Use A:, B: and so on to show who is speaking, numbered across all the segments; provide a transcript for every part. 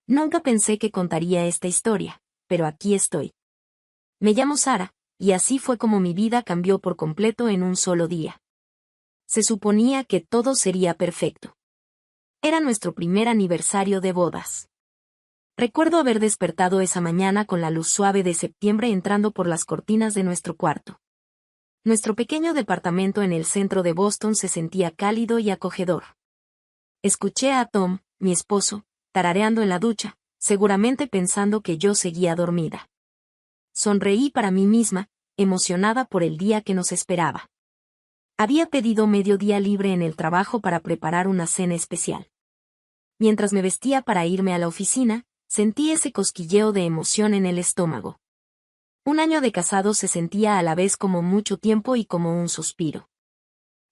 A: Nunca pensé que contaría esta historia, pero aquí estoy. Me llamo Sara, y así fue como mi vida cambió por completo en un solo día. Se suponía que todo sería perfecto. Era nuestro primer aniversario de bodas. Recuerdo haber despertado esa mañana con la luz suave de septiembre entrando por las cortinas de nuestro cuarto. Nuestro pequeño departamento en el centro de Boston se sentía cálido y acogedor. Escuché a Tom, mi esposo, tarareando en la ducha, seguramente pensando que yo seguía dormida. Sonreí para mí misma, emocionada por el día que nos esperaba. Había pedido medio día libre en el trabajo para preparar una cena especial. Mientras me vestía para irme a la oficina, sentí ese cosquilleo de emoción en el estómago. Un año de casado se sentía a la vez como mucho tiempo y como un suspiro.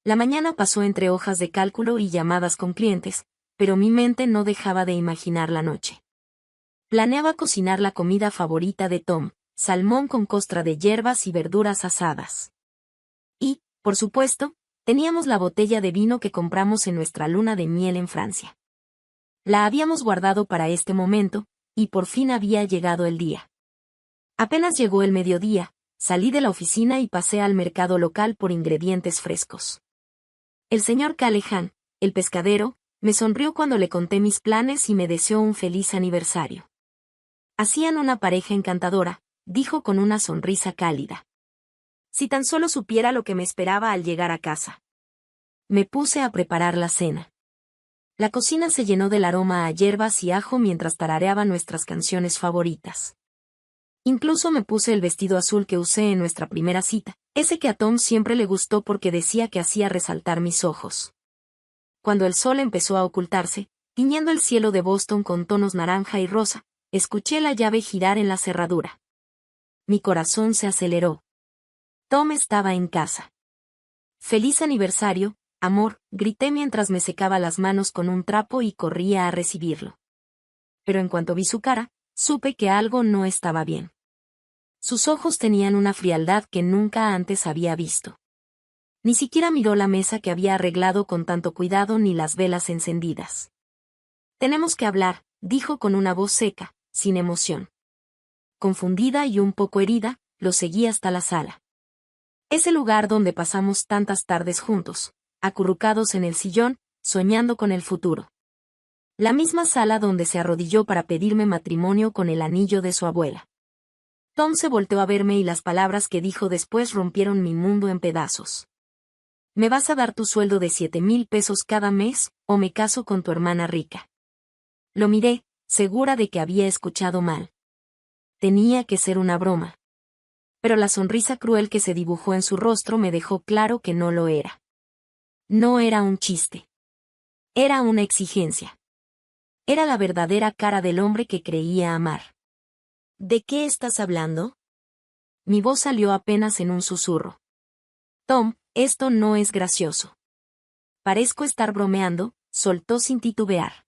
A: La mañana pasó entre hojas de cálculo y llamadas con clientes, pero mi mente no dejaba de imaginar la noche. Planeaba cocinar la comida favorita de Tom, salmón con costra de hierbas y verduras asadas. Y, por supuesto, teníamos la botella de vino que compramos en nuestra luna de miel en Francia. La habíamos guardado para este momento, y por fin había llegado el día. Apenas llegó el mediodía, salí de la oficina y pasé al mercado local por ingredientes frescos. El señor Callahan, el pescadero, me sonrió cuando le conté mis planes y me deseó un feliz aniversario. Hacían una pareja encantadora, dijo con una sonrisa cálida. Si tan solo supiera lo que me esperaba al llegar a casa. Me puse a preparar la cena. La cocina se llenó del aroma a hierbas y ajo mientras tarareaba nuestras canciones favoritas. Incluso me puse el vestido azul que usé en nuestra primera cita, ese que a Tom siempre le gustó porque decía que hacía resaltar mis ojos. Cuando el sol empezó a ocultarse, tiñendo el cielo de Boston con tonos naranja y rosa, escuché la llave girar en la cerradura. Mi corazón se aceleró. Tom estaba en casa. «¡Feliz aniversario, amor!», grité mientras me secaba las manos con un trapo y corría a recibirlo. Pero en cuanto vi su cara, supe que algo no estaba bien. Sus ojos tenían una frialdad que nunca antes había visto. Ni siquiera miró la mesa que había arreglado con tanto cuidado ni las velas encendidas. «Tenemos que hablar», dijo con una voz seca, sin emoción. Confundida y un poco herida, lo seguí hasta la sala. Ese lugar donde pasamos tantas tardes juntos, acurrucados en el sillón, soñando con el futuro. La misma sala donde se arrodilló para pedirme matrimonio con el anillo de su abuela. Tom se volteó a verme y las palabras que dijo después rompieron mi mundo en pedazos. «¿Me vas a dar tu sueldo de 7,000 pesos cada mes, o me caso con tu hermana rica?». Lo miré, segura de que había escuchado mal. Tenía que ser una broma. Pero la sonrisa cruel que se dibujó en su rostro me dejó claro que no lo era. No era un chiste. Era una exigencia. Era la verdadera cara del hombre que creía amar. «¿De qué estás hablando?». Mi voz salió apenas en un susurro. «Tom, esto no es gracioso». «Parezco estar bromeando», soltó sin titubear.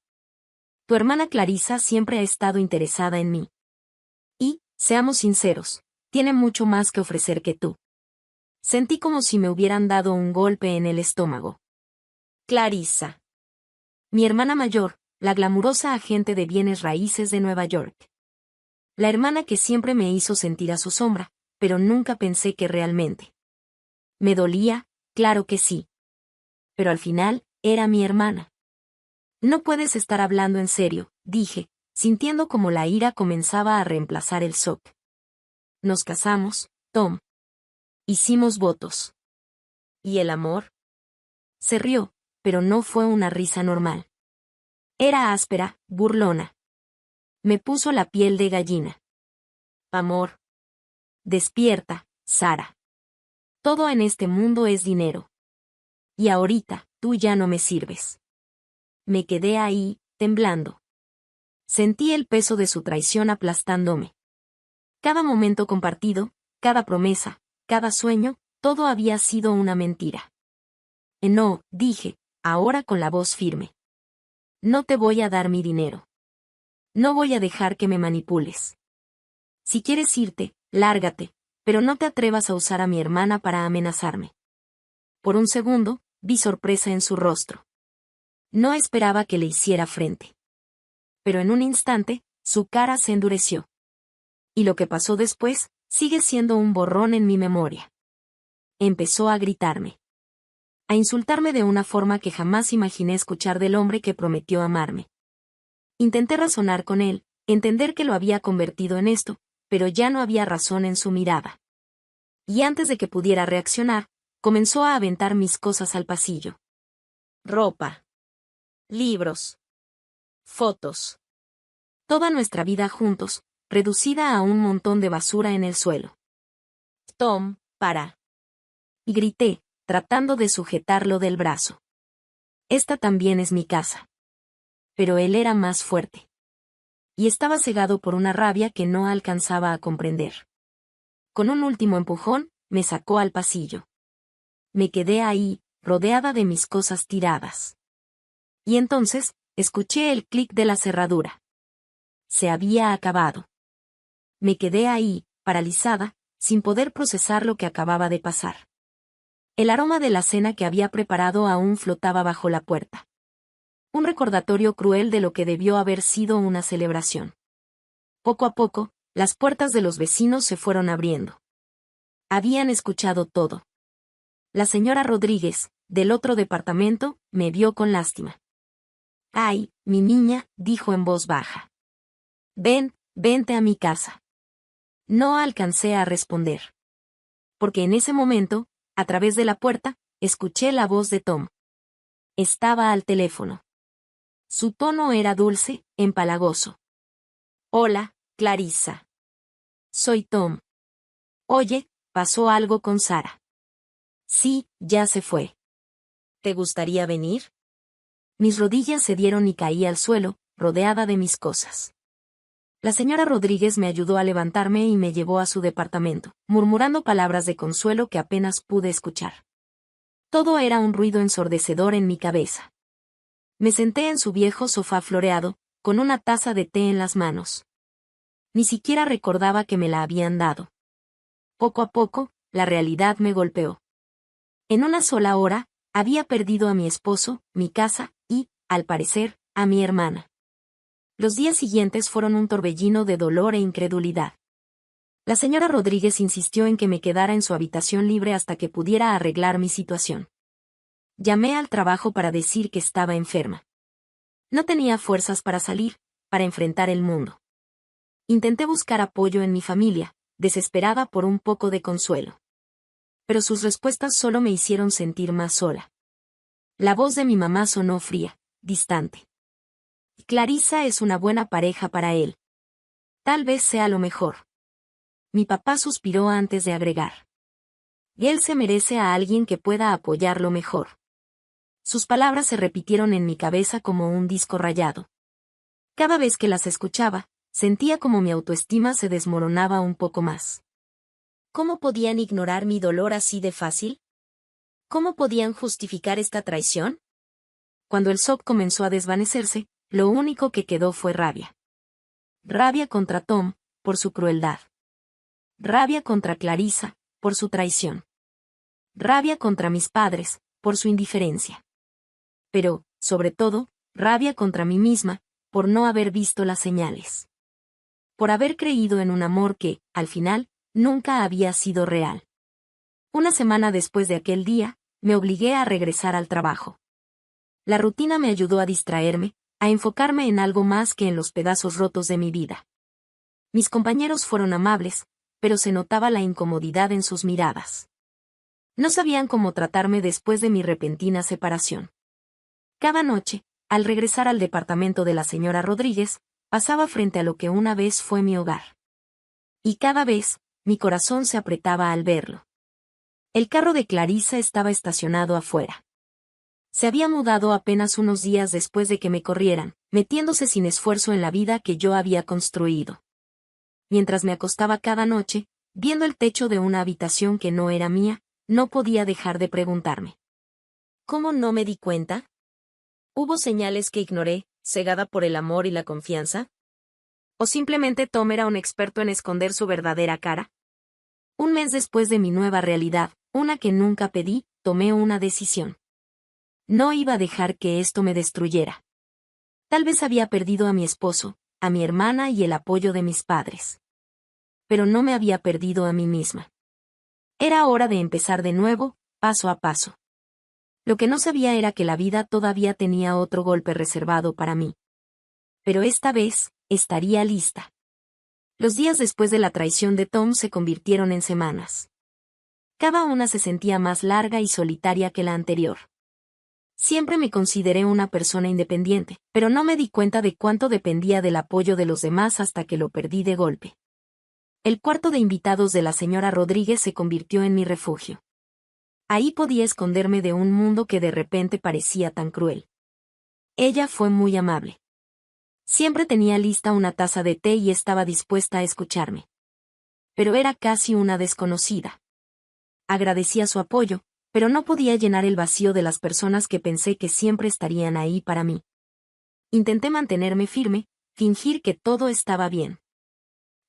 A: «Tu hermana Clarissa siempre ha estado interesada en mí. Y, seamos sinceros, tiene mucho más que ofrecer que tú». Sentí como si me hubieran dado un golpe en el estómago. «Clarissa». «Mi hermana mayor, la glamurosa agente de bienes raíces de Nueva York. La hermana que siempre me hizo sentir a su sombra, pero nunca pensé que realmente. Me dolía, claro que sí. Pero al final, era mi hermana». «No puedes estar hablando en serio», dije, sintiendo como la ira comenzaba a reemplazar el shock. «Nos casamos, Tom. Hicimos votos». «¿Y el amor?». Se rió, pero no fue una risa normal. Era áspera, burlona. Me puso la piel de gallina. «Amor. Despierta, Sara. Todo en este mundo es dinero. Y ahorita, tú ya no me sirves». Me quedé ahí, temblando. Sentí el peso de su traición aplastándome. Cada momento compartido, cada promesa, cada sueño, todo había sido una mentira. «No», dije, ahora con la voz firme. «No te voy a dar mi dinero. No voy a dejar que me manipules. Si quieres irte, lárgate, pero no te atrevas a usar a mi hermana para amenazarme». Por un segundo, vi sorpresa en su rostro. No esperaba que le hiciera frente. pero en un instante, su cara se endureció. Y lo que pasó después, sigue siendo un borrón en mi memoria. Empezó a gritarme. A insultarme de una forma que jamás imaginé escuchar del hombre que prometió amarme. Intenté razonar con él, entender que lo había convertido en esto, pero ya no había razón en su mirada. Y antes de que pudiera reaccionar, comenzó a aventar mis cosas al pasillo. Ropa. Libros. Fotos. Toda nuestra vida juntos, reducida a un montón de basura en el suelo. Tom, para. Y grité, tratando de sujetarlo del brazo. Esta también es mi casa. Pero él era más fuerte. Y estaba cegado por una rabia que no alcanzaba a comprender. Con un último empujón, me sacó al pasillo. Me quedé ahí, rodeada de mis cosas tiradas. Y entonces, escuché el clic de la cerradura. Se había acabado. Me quedé ahí, paralizada, sin poder procesar lo que acababa de pasar. El aroma de la cena que había preparado aún flotaba bajo la puerta. Un recordatorio cruel de lo que debió haber sido una celebración. Poco a poco, las puertas de los vecinos se fueron abriendo. Habían escuchado todo. La señora Rodríguez, del otro departamento, me vio con lástima. «Ay, mi niña», dijo en voz baja. Vente a mi casa». No alcancé a responder. Porque en ese momento, a través de la puerta, escuché la voz de Tom. Estaba al teléfono. Su tono era dulce, empalagoso. «Hola, Clarissa. Soy Tom. Oye, ¿pasó algo con Sara?» «Sí, ya se fue. ¿Te gustaría venir?» Mis rodillas cedieron y caí al suelo, rodeada de mis cosas. La señora Rodríguez me ayudó a levantarme y me llevó a su departamento, murmurando palabras de consuelo que apenas pude escuchar. Todo era un ruido ensordecedor en mi cabeza. Me senté en su viejo sofá floreado, con una taza de té en las manos. Ni siquiera recordaba que me la habían dado. Poco a poco, la realidad me golpeó. En una sola hora, había perdido a mi esposo, mi casa, y, al parecer, a mi hermana. Los días siguientes fueron un torbellino de dolor e incredulidad. La señora Rodríguez insistió en que me quedara en su habitación libre hasta que pudiera arreglar mi situación. Llamé al trabajo para decir que estaba enferma. No tenía fuerzas para salir, para enfrentar el mundo. Intenté buscar apoyo en mi familia, desesperada por un poco de consuelo. Pero sus respuestas solo me hicieron sentir más sola. La voz de mi mamá sonó fría, distante. Clarissa es una buena pareja para él. Tal vez sea lo mejor. Mi papá suspiró antes de agregar. Él se merece a alguien que pueda apoyarlo mejor. Sus palabras se repitieron en mi cabeza como un disco rayado. Cada vez que las escuchaba, sentía como mi autoestima se desmoronaba un poco más. ¿Cómo podían ignorar mi dolor así de fácil? ¿Cómo podían justificar esta traición? Cuando el shock comenzó a desvanecerse, lo único que quedó fue rabia. Rabia contra Tom, por su crueldad. Rabia contra Clarissa, por su traición. Rabia contra mis padres, por su indiferencia. Pero, sobre todo, rabia contra mí misma, por no haber visto las señales. Por haber creído en un amor que, al final, nunca había sido real. Una semana después de aquel día, me obligué a regresar al trabajo. La rutina me ayudó a distraerme, a enfocarme en algo más que en los pedazos rotos de mi vida. Mis compañeros fueron amables, pero se notaba la incomodidad en sus miradas. No sabían cómo tratarme después de mi repentina separación. Cada noche, al regresar al departamento de la señora Rodríguez, pasaba frente a lo que una vez fue mi hogar. Y cada vez, mi corazón se apretaba al verlo. El carro de Clarissa estaba estacionado afuera. Se había mudado apenas unos días después de que me corrieran, metiéndose sin esfuerzo en la vida que yo había construido. Mientras me acostaba cada noche, viendo el techo de una habitación que no era mía, no podía dejar de preguntarme. ¿Cómo no me di cuenta? ¿Hubo señales que ignoré, cegada por el amor y la confianza? ¿O simplemente Tom era un experto en esconder su verdadera cara? Un mes después de mi nueva realidad, una que nunca pedí, tomé una decisión. No iba a dejar que esto me destruyera. Tal vez había perdido a mi esposo, a mi hermana y el apoyo de mis padres. Pero no me había perdido a mí misma. Era hora de empezar de nuevo, paso a paso. Lo que no sabía era que la vida todavía tenía otro golpe reservado para mí. Pero esta vez, estaría lista. Los días después de la traición de Tom se convirtieron en semanas. Cada una se sentía más larga y solitaria que la anterior. Siempre me consideré una persona independiente, pero no me di cuenta de cuánto dependía del apoyo de los demás hasta que lo perdí de golpe. El cuarto de invitados de la señora Rodríguez se convirtió en mi refugio. Ahí podía esconderme de un mundo que de repente parecía tan cruel. Ella fue muy amable. Siempre tenía lista una taza de té y estaba dispuesta a escucharme. Pero era casi una desconocida. Agradecía su apoyo, pero no podía llenar el vacío de las personas que pensé que siempre estarían ahí para mí. Intenté mantenerme firme, fingir que todo estaba bien.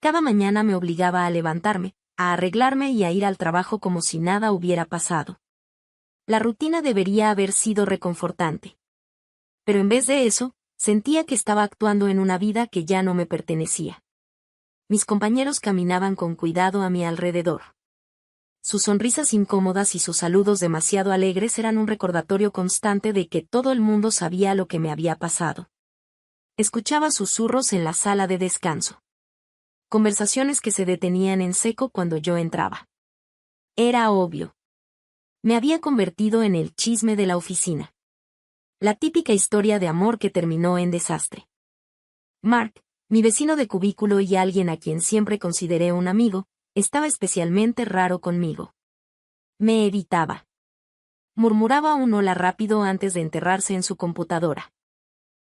A: Cada mañana me obligaba a levantarme, a arreglarme y a ir al trabajo como si nada hubiera pasado. La rutina debería haber sido reconfortante. Pero en vez de eso, sentía que estaba actuando en una vida que ya no me pertenecía. Mis compañeros caminaban con cuidado a mi alrededor. Sus sonrisas incómodas y sus saludos demasiado alegres eran un recordatorio constante de que todo el mundo sabía lo que me había pasado. Escuchaba susurros en la sala de descanso. Conversaciones que se detenían en seco cuando yo entraba. Era obvio. Me había convertido en el chisme de la oficina. La típica historia de amor que terminó en desastre. Mark, mi vecino de cubículo y alguien a quien siempre consideré un amigo, estaba especialmente raro conmigo. Me evitaba. Murmuraba un hola rápido antes de enterrarse en su computadora.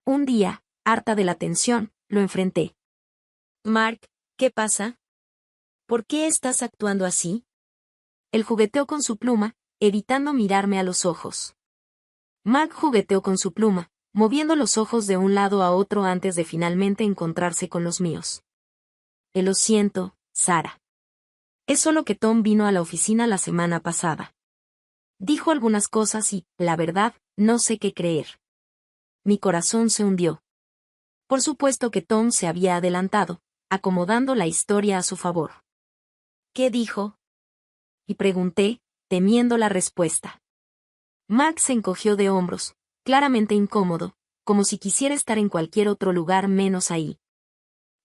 A: Un día, harta de la tensión, lo enfrenté. Mark, ¿qué pasa? ¿Por qué estás actuando así? Él jugueteó con su pluma, evitando mirarme a los ojos. Mark jugueteó con su pluma, moviendo los ojos de un lado a otro antes de finalmente encontrarse con los míos. Lo siento, Sara. Es solo que Tom vino a la oficina la semana pasada. Dijo algunas cosas y, la verdad, no sé qué creer. Mi corazón se hundió. Por supuesto que Tom se había adelantado, acomodando la historia a su favor. ¿Qué dijo? Y pregunté, temiendo la respuesta. Mark se encogió de hombros, claramente incómodo, como si quisiera estar en cualquier otro lugar menos ahí.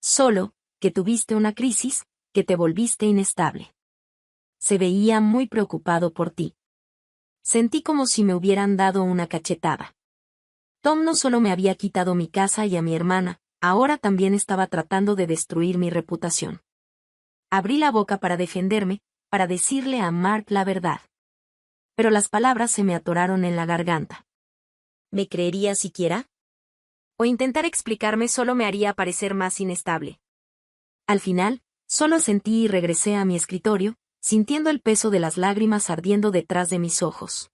A: Solo, que tuviste una crisis, que te volviste inestable. Se veía muy preocupado por ti. Sentí como si me hubieran dado una cachetada. Tom no solo me había quitado mi casa y a mi hermana, ahora también estaba tratando de destruir mi reputación. Abrí la boca para defenderme, para decirle a Mark la verdad. Pero las palabras se me atoraron en la garganta. ¿Me creería siquiera? O intentar explicarme solo me haría parecer más inestable. Al final, solo asentí y regresé a mi escritorio, sintiendo el peso de las lágrimas ardiendo detrás de mis ojos.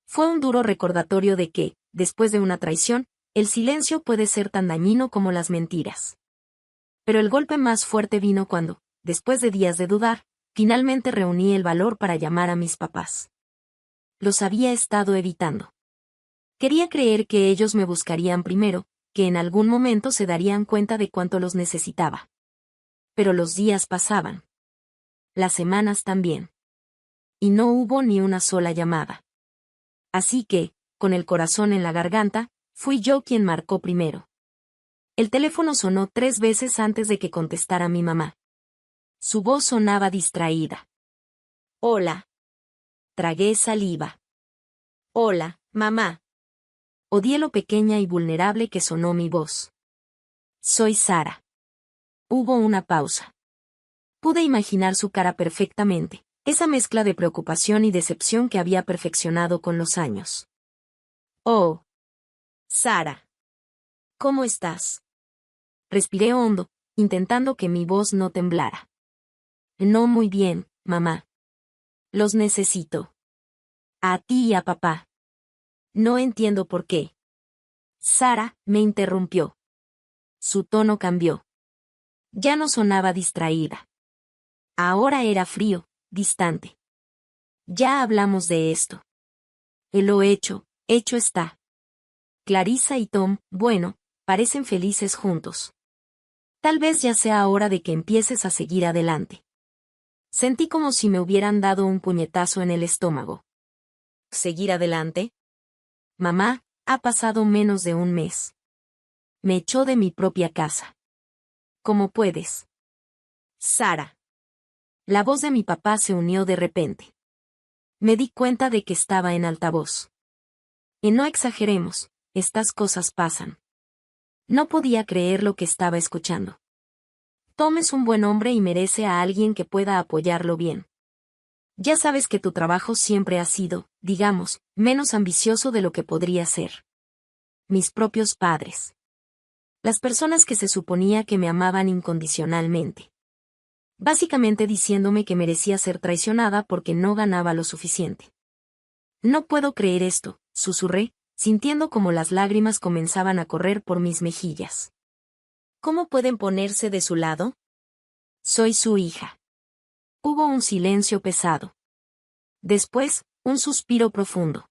A: Fue un duro recordatorio de que, después de una traición, el silencio puede ser tan dañino como las mentiras. Pero el golpe más fuerte vino cuando, después de días de dudar, finalmente reuní el valor para llamar a mis papás. Los había estado evitando. Quería creer que ellos me buscarían primero, que en algún momento se darían cuenta de cuánto los necesitaba. Pero los días pasaban. Las semanas también. Y no hubo ni una sola llamada. Así que, con el corazón en la garganta, fui yo quien marcó primero. El teléfono sonó 3 veces antes de que contestara mi mamá. Su voz sonaba distraída. Hola. Tragué saliva. Hola, mamá. Odié lo pequeña y vulnerable que sonó mi voz. Soy Sara. Hubo una pausa. Pude imaginar su cara perfectamente, esa mezcla de preocupación y decepción que había perfeccionado con los años. Oh. Sara. ¿Cómo estás? Respiré hondo, intentando que mi voz no temblara. No muy bien, mamá. Los necesito. A ti y a papá. No entiendo por qué. Sara me interrumpió. Su tono cambió. Ya no sonaba distraída. Ahora era frío, distante. Ya hablamos de esto. Lo hecho está. Clarissa y Tom, bueno, parecen felices juntos. Tal vez ya sea hora de que empieces a seguir adelante. Sentí como si me hubieran dado un puñetazo en el estómago. ¿Seguir adelante? Mamá, ha pasado menos de un mes. Me echó de mi propia casa. ¿Cómo puedes? Sara. La voz de mi papá se unió de repente. Me di cuenta de que estaba en altavoz. Y no exageremos, estas cosas pasan. No podía creer lo que estaba escuchando. Tom es un buen hombre y merece a alguien que pueda apoyarlo bien. Ya sabes que tu trabajo siempre ha sido, digamos, menos ambicioso de lo que podría ser. Mis propios padres. Las personas que se suponía que me amaban incondicionalmente. Básicamente diciéndome que merecía ser traicionada porque no ganaba lo suficiente. No puedo creer esto, susurré, sintiendo como las lágrimas comenzaban a correr por mis mejillas. ¿Cómo pueden ponerse de su lado? Soy su hija. Hubo un silencio pesado. Después, un suspiro profundo.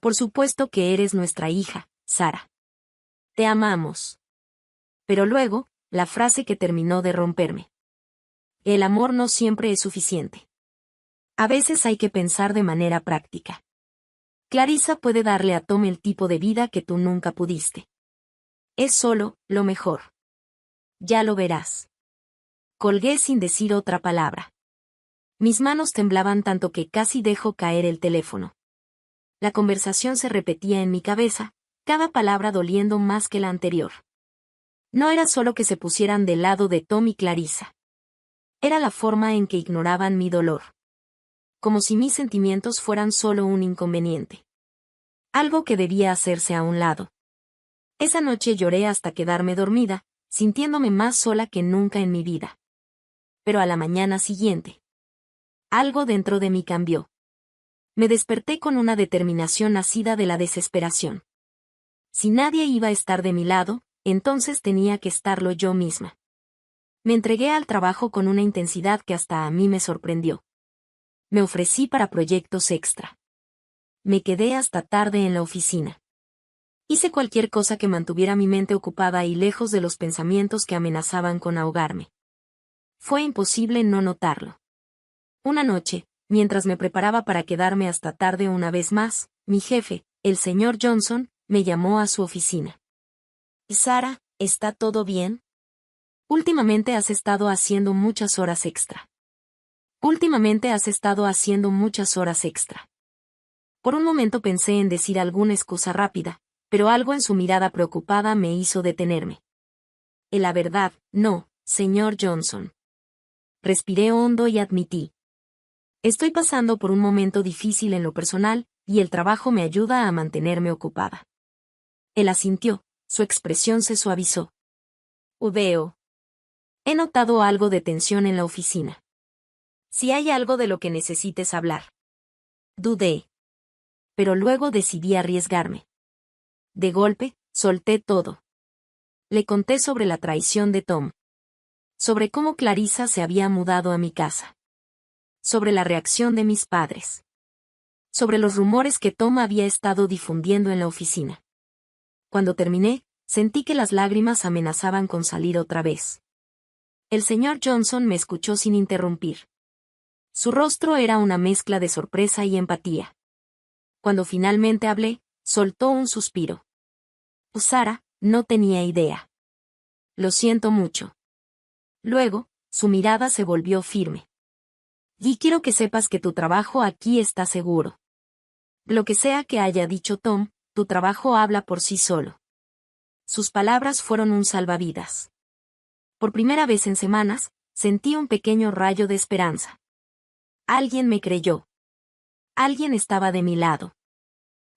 A: Por supuesto que eres nuestra hija, Sara. Te amamos. Pero luego, la frase que terminó de romperme. El amor no siempre es suficiente. A veces hay que pensar de manera práctica. Clarissa puede darle a Tom el tipo de vida que tú nunca pudiste. Es solo, lo mejor. Ya lo verás. Colgué sin decir otra palabra. Mis manos temblaban tanto que casi dejo caer el teléfono. La conversación se repetía en mi cabeza, cada palabra doliendo más que la anterior. No era solo que se pusieran del lado de Tom y Clarissa. Era la forma en que ignoraban mi dolor. Como si mis sentimientos fueran solo un inconveniente. Algo que debía hacerse a un lado. Esa noche lloré hasta quedarme dormida, sintiéndome más sola que nunca en mi vida. Pero a la mañana siguiente, algo dentro de mí cambió. Me desperté con una determinación nacida de la desesperación. Si nadie iba a estar de mi lado, entonces tenía que estarlo yo misma. Me entregué al trabajo con una intensidad que hasta a mí me sorprendió. Me ofrecí para proyectos extra. Me quedé hasta tarde en la oficina. Hice cualquier cosa que mantuviera mi mente ocupada y lejos de los pensamientos que amenazaban con ahogarme. Fue imposible no notarlo. Una noche, mientras me preparaba para quedarme hasta tarde una vez más, mi jefe, el señor Johnson, me llamó a su oficina. Sara, ¿está todo bien? Últimamente has estado haciendo muchas horas extra. Últimamente has estado haciendo muchas horas extra. Por un momento pensé en decir alguna excusa rápida, pero algo en su mirada preocupada me hizo detenerme. La verdad, no, señor Johnson. Respiré hondo y admití. Estoy pasando por un momento difícil en lo personal, y el trabajo me ayuda a mantenerme ocupada. Él asintió, su expresión se suavizó. Veo. He notado algo de tensión en la oficina. Si hay algo de lo que necesites hablar. Dudé. Pero luego decidí arriesgarme. De golpe, solté todo. Le conté sobre la traición de Tom. Sobre cómo Clarissa se había mudado a mi casa. Sobre la reacción de mis padres. Sobre los rumores que Tom había estado difundiendo en la oficina. Cuando terminé, sentí que las lágrimas amenazaban con salir otra vez. El señor Johnson me escuchó sin interrumpir. Su rostro era una mezcla de sorpresa y empatía. Cuando finalmente hablé, soltó un suspiro. Sara, no tenía idea. Lo siento mucho. Luego, su mirada se volvió firme. Y quiero que sepas que tu trabajo aquí está seguro. Lo que sea que haya dicho Tom, tu trabajo habla por sí solo. Sus palabras fueron un salvavidas. Por primera vez en semanas, sentí un pequeño rayo de esperanza. Alguien me creyó. Alguien estaba de mi lado.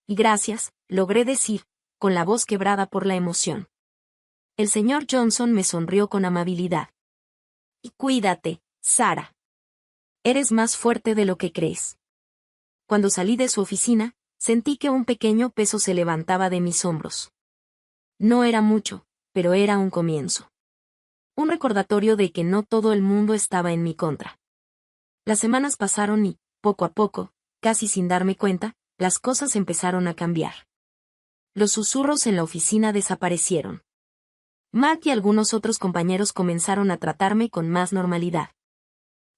A: Y gracias, logré decir, con la voz quebrada por la emoción. El señor Johnson me sonrió con amabilidad. Y cuídate, Sara. Eres más fuerte de lo que crees. Cuando salí de su oficina, sentí que un pequeño peso se levantaba de mis hombros. No era mucho, pero era un comienzo. Un recordatorio de que no todo el mundo estaba en mi contra. Las semanas pasaron y, poco a poco, casi sin darme cuenta, las cosas empezaron a cambiar. Los susurros en la oficina desaparecieron. Mark y algunos otros compañeros comenzaron a tratarme con más normalidad.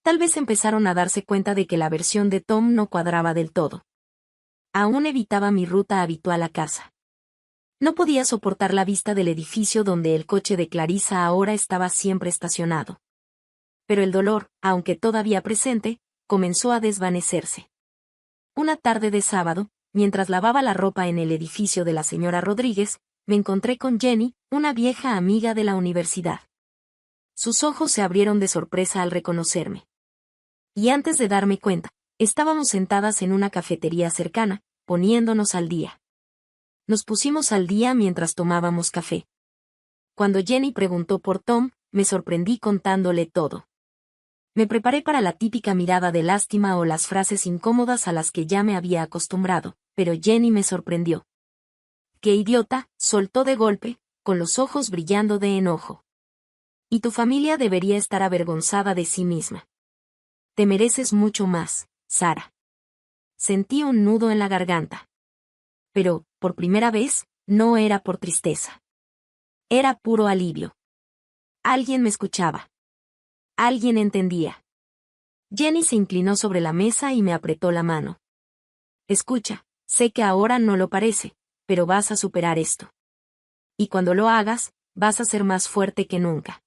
A: Tal vez empezaron a darse cuenta de que la versión de Tom no cuadraba del todo. Aún evitaba mi ruta habitual a casa. No podía soportar la vista del edificio donde el coche de Clarissa ahora estaba siempre estacionado. Pero el dolor, aunque todavía presente, comenzó a desvanecerse. Una tarde de sábado, mientras lavaba la ropa en el edificio de la señora Rodríguez, me encontré con Jenny, una vieja amiga de la universidad. Sus ojos se abrieron de sorpresa al reconocerme. Y antes de darme cuenta, estábamos sentadas en una cafetería cercana, poniéndonos al día. Nos pusimos al día mientras tomábamos café. Cuando Jenny preguntó por Tom, me sorprendí contándole todo. Me preparé para la típica mirada de lástima o las frases incómodas a las que ya me había acostumbrado, pero Jenny me sorprendió. ¡Qué idiota!, soltó de golpe, con los ojos brillando de enojo. Y tu familia debería estar avergonzada de sí misma. Te mereces mucho más, Sara. Sentí un nudo en la garganta. Pero, por primera vez, no era por tristeza. Era puro alivio. Alguien me escuchaba. Alguien entendía. Jenny se inclinó sobre la mesa y me apretó la mano. Escucha, sé que ahora no lo parece, pero vas a superar esto. Y cuando lo hagas, vas a ser más fuerte que nunca.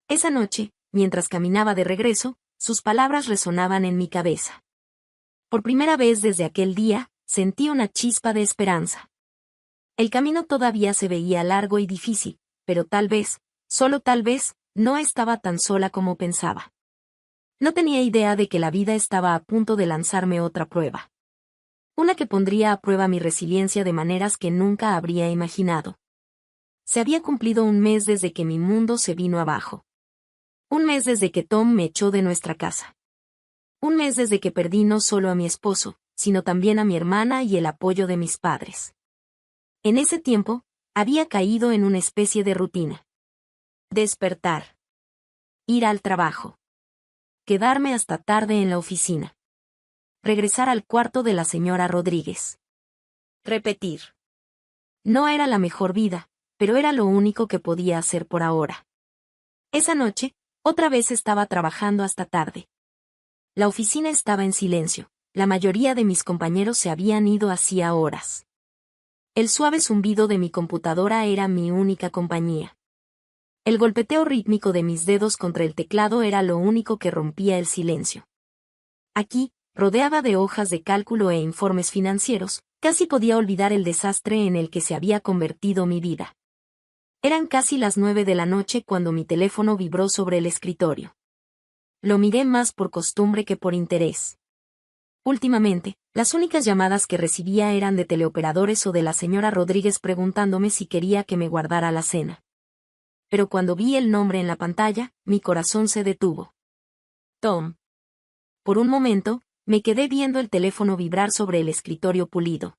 A: Esa noche, mientras caminaba de regreso, sus palabras resonaban en mi cabeza. Por primera vez desde aquel día, sentí una chispa de esperanza. El camino todavía se veía largo y difícil, pero tal vez, solo tal vez, no estaba tan sola como pensaba. No tenía idea de que la vida estaba a punto de lanzarme otra prueba. Una que pondría a prueba mi resiliencia de maneras que nunca habría imaginado. Se había cumplido un mes desde que mi mundo se vino abajo. Un mes desde que Tom me echó de nuestra casa. Un mes desde que perdí no solo a mi esposo, sino también a mi hermana y el apoyo de mis padres. En ese tiempo, había caído en una especie de rutina. Despertar. Ir al trabajo. Quedarme hasta tarde en la oficina. Regresar al cuarto de la señora Rodríguez. Repetir. No era la mejor vida, pero era lo único que podía hacer por ahora. Esa noche, otra vez estaba trabajando hasta tarde. La oficina estaba en silencio, la mayoría de mis compañeros se habían ido hacía horas. El suave zumbido de mi computadora era mi única compañía. El golpeteo rítmico de mis dedos contra el teclado era lo único que rompía el silencio. Aquí, rodeada de hojas de cálculo e informes financieros, casi podía olvidar el desastre en el que se había convertido mi vida. Eran casi las 9 de la noche cuando mi teléfono vibró sobre el escritorio. Lo miré más por costumbre que por interés. Últimamente, las únicas llamadas que recibía eran de teleoperadores o de la señora Rodríguez preguntándome si quería que me guardara la cena. Pero cuando vi el nombre en la pantalla, mi corazón se detuvo. Tom. Por un momento, me quedé viendo el teléfono vibrar sobre el escritorio pulido.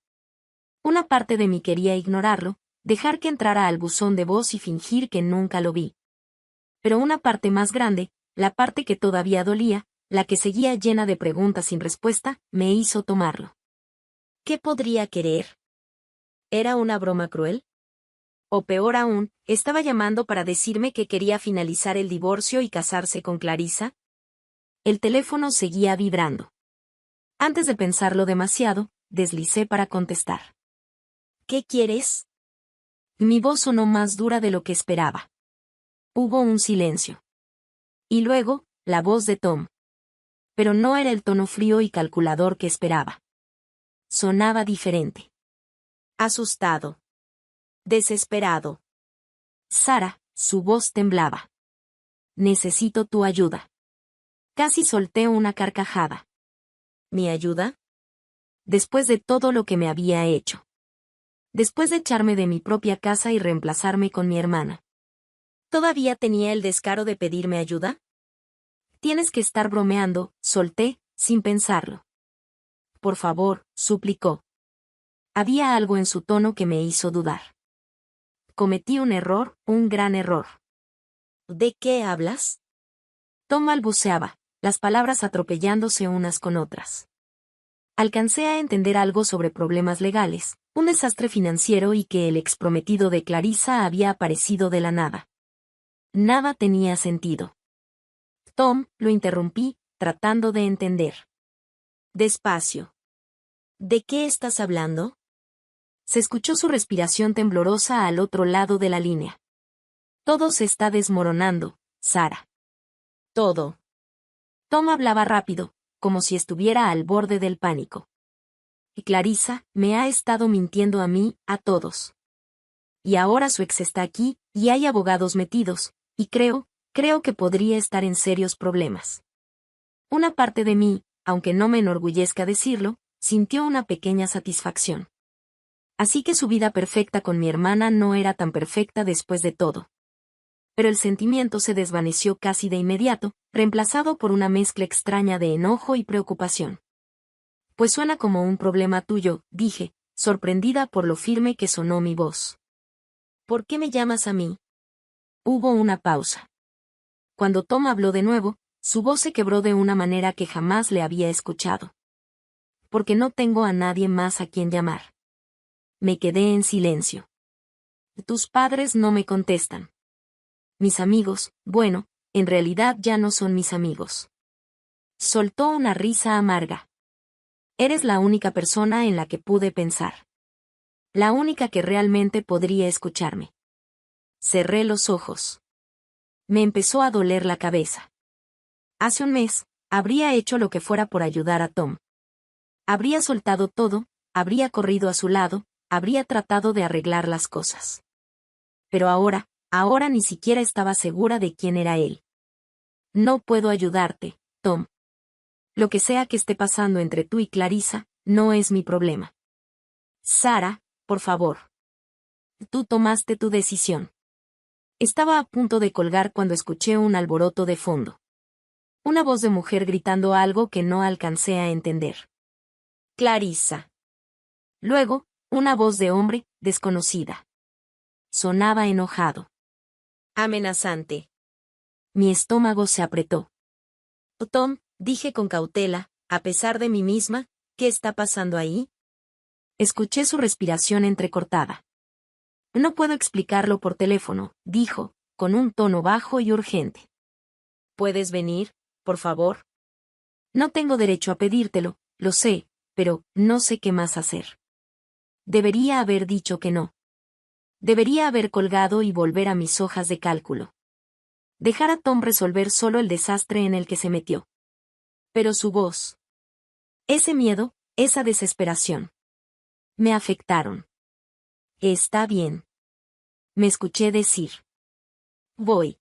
A: Una parte de mí quería ignorarlo, dejar que entrara al buzón de voz y fingir que nunca lo vi. Pero una parte más grande, la parte que todavía dolía, la que seguía llena de preguntas sin respuesta, me hizo tomarlo. ¿Qué podría querer? ¿Era una broma cruel? O peor aún, ¿estaba llamando para decirme que quería finalizar el divorcio y casarse con Clarissa? El teléfono seguía vibrando. Antes de pensarlo demasiado, deslicé para contestar. ¿Qué quieres? Mi voz sonó más dura de lo que esperaba. Hubo un silencio. Y luego, la voz de Tom. Pero no era el tono frío y calculador que esperaba. Sonaba diferente. Asustado. Desesperado. Sara, su voz temblaba. Necesito tu ayuda. Casi solté una carcajada. ¿Mi ayuda? Después de todo lo que me había hecho. Después de echarme de mi propia casa y reemplazarme con mi hermana. ¿Todavía tenía el descaro de pedirme ayuda? Tienes que estar bromeando, solté, sin pensarlo. Por favor, suplicó. Había algo en su tono que me hizo dudar. Cometí un error, un gran error. ¿De qué hablas? Tom balbuceaba, las palabras atropellándose unas con otras. Alcancé a entender algo sobre problemas legales, Un desastre financiero y que el exprometido de Clarissa había aparecido de la nada. Nada tenía sentido. Tom, lo interrumpí, tratando de entender. Despacio. ¿De qué estás hablando? Se escuchó su respiración temblorosa al otro lado de la línea. Todo se está desmoronando, Sara. Todo. Tom hablaba rápido, como si estuviera al borde del pánico. Y Clarissa me ha estado mintiendo a mí, a todos. Y ahora su ex está aquí, y hay abogados metidos, y creo que podría estar en serios problemas. Una parte de mí, aunque no me enorgullezca decirlo, sintió una pequeña satisfacción. Así que su vida perfecta con mi hermana no era tan perfecta después de todo. Pero el sentimiento se desvaneció casi de inmediato, reemplazado por una mezcla extraña de enojo y preocupación. Pues suena como un problema tuyo, dije, sorprendida por lo firme que sonó mi voz. ¿Por qué me llamas a mí? Hubo una pausa. Cuando Tom habló de nuevo, su voz se quebró de una manera que jamás le había escuchado. Porque no tengo a nadie más a quien llamar. Me quedé en silencio. Tus padres no me contestan. Mis amigos, bueno, en realidad ya no son mis amigos. Soltó una risa amarga. Eres la única persona en la que pude pensar. La única que realmente podría escucharme. Cerré los ojos. Me empezó a doler la cabeza. Hace un mes, habría hecho lo que fuera por ayudar a Tom. Habría soltado todo, habría corrido a su lado, habría tratado de arreglar las cosas. Pero ahora ni siquiera estaba segura de quién era él. No puedo ayudarte, Tom. Lo que sea que esté pasando entre tú y Clarissa, no es mi problema. Sara, por favor. Tú tomaste tu decisión. Estaba a punto de colgar cuando escuché un alboroto de fondo. Una voz de mujer gritando algo que no alcancé a entender. Clarissa. Luego, una voz de hombre, desconocida. Sonaba enojado. Amenazante. Mi estómago se apretó. Tom, dije con cautela, a pesar de mí misma, ¿qué está pasando ahí? Escuché su respiración entrecortada. No puedo explicarlo por teléfono, dijo, con un tono bajo y urgente. ¿Puedes venir, por favor? No tengo derecho a pedírtelo, lo sé, pero no sé qué más hacer. Debería haber dicho que no. Debería haber colgado y volver a mis hojas de cálculo. Dejar a Tom resolver solo el desastre en el que se metió. Pero su voz. Ese miedo, esa desesperación. Me afectaron. Está bien. Me escuché decir. Voy.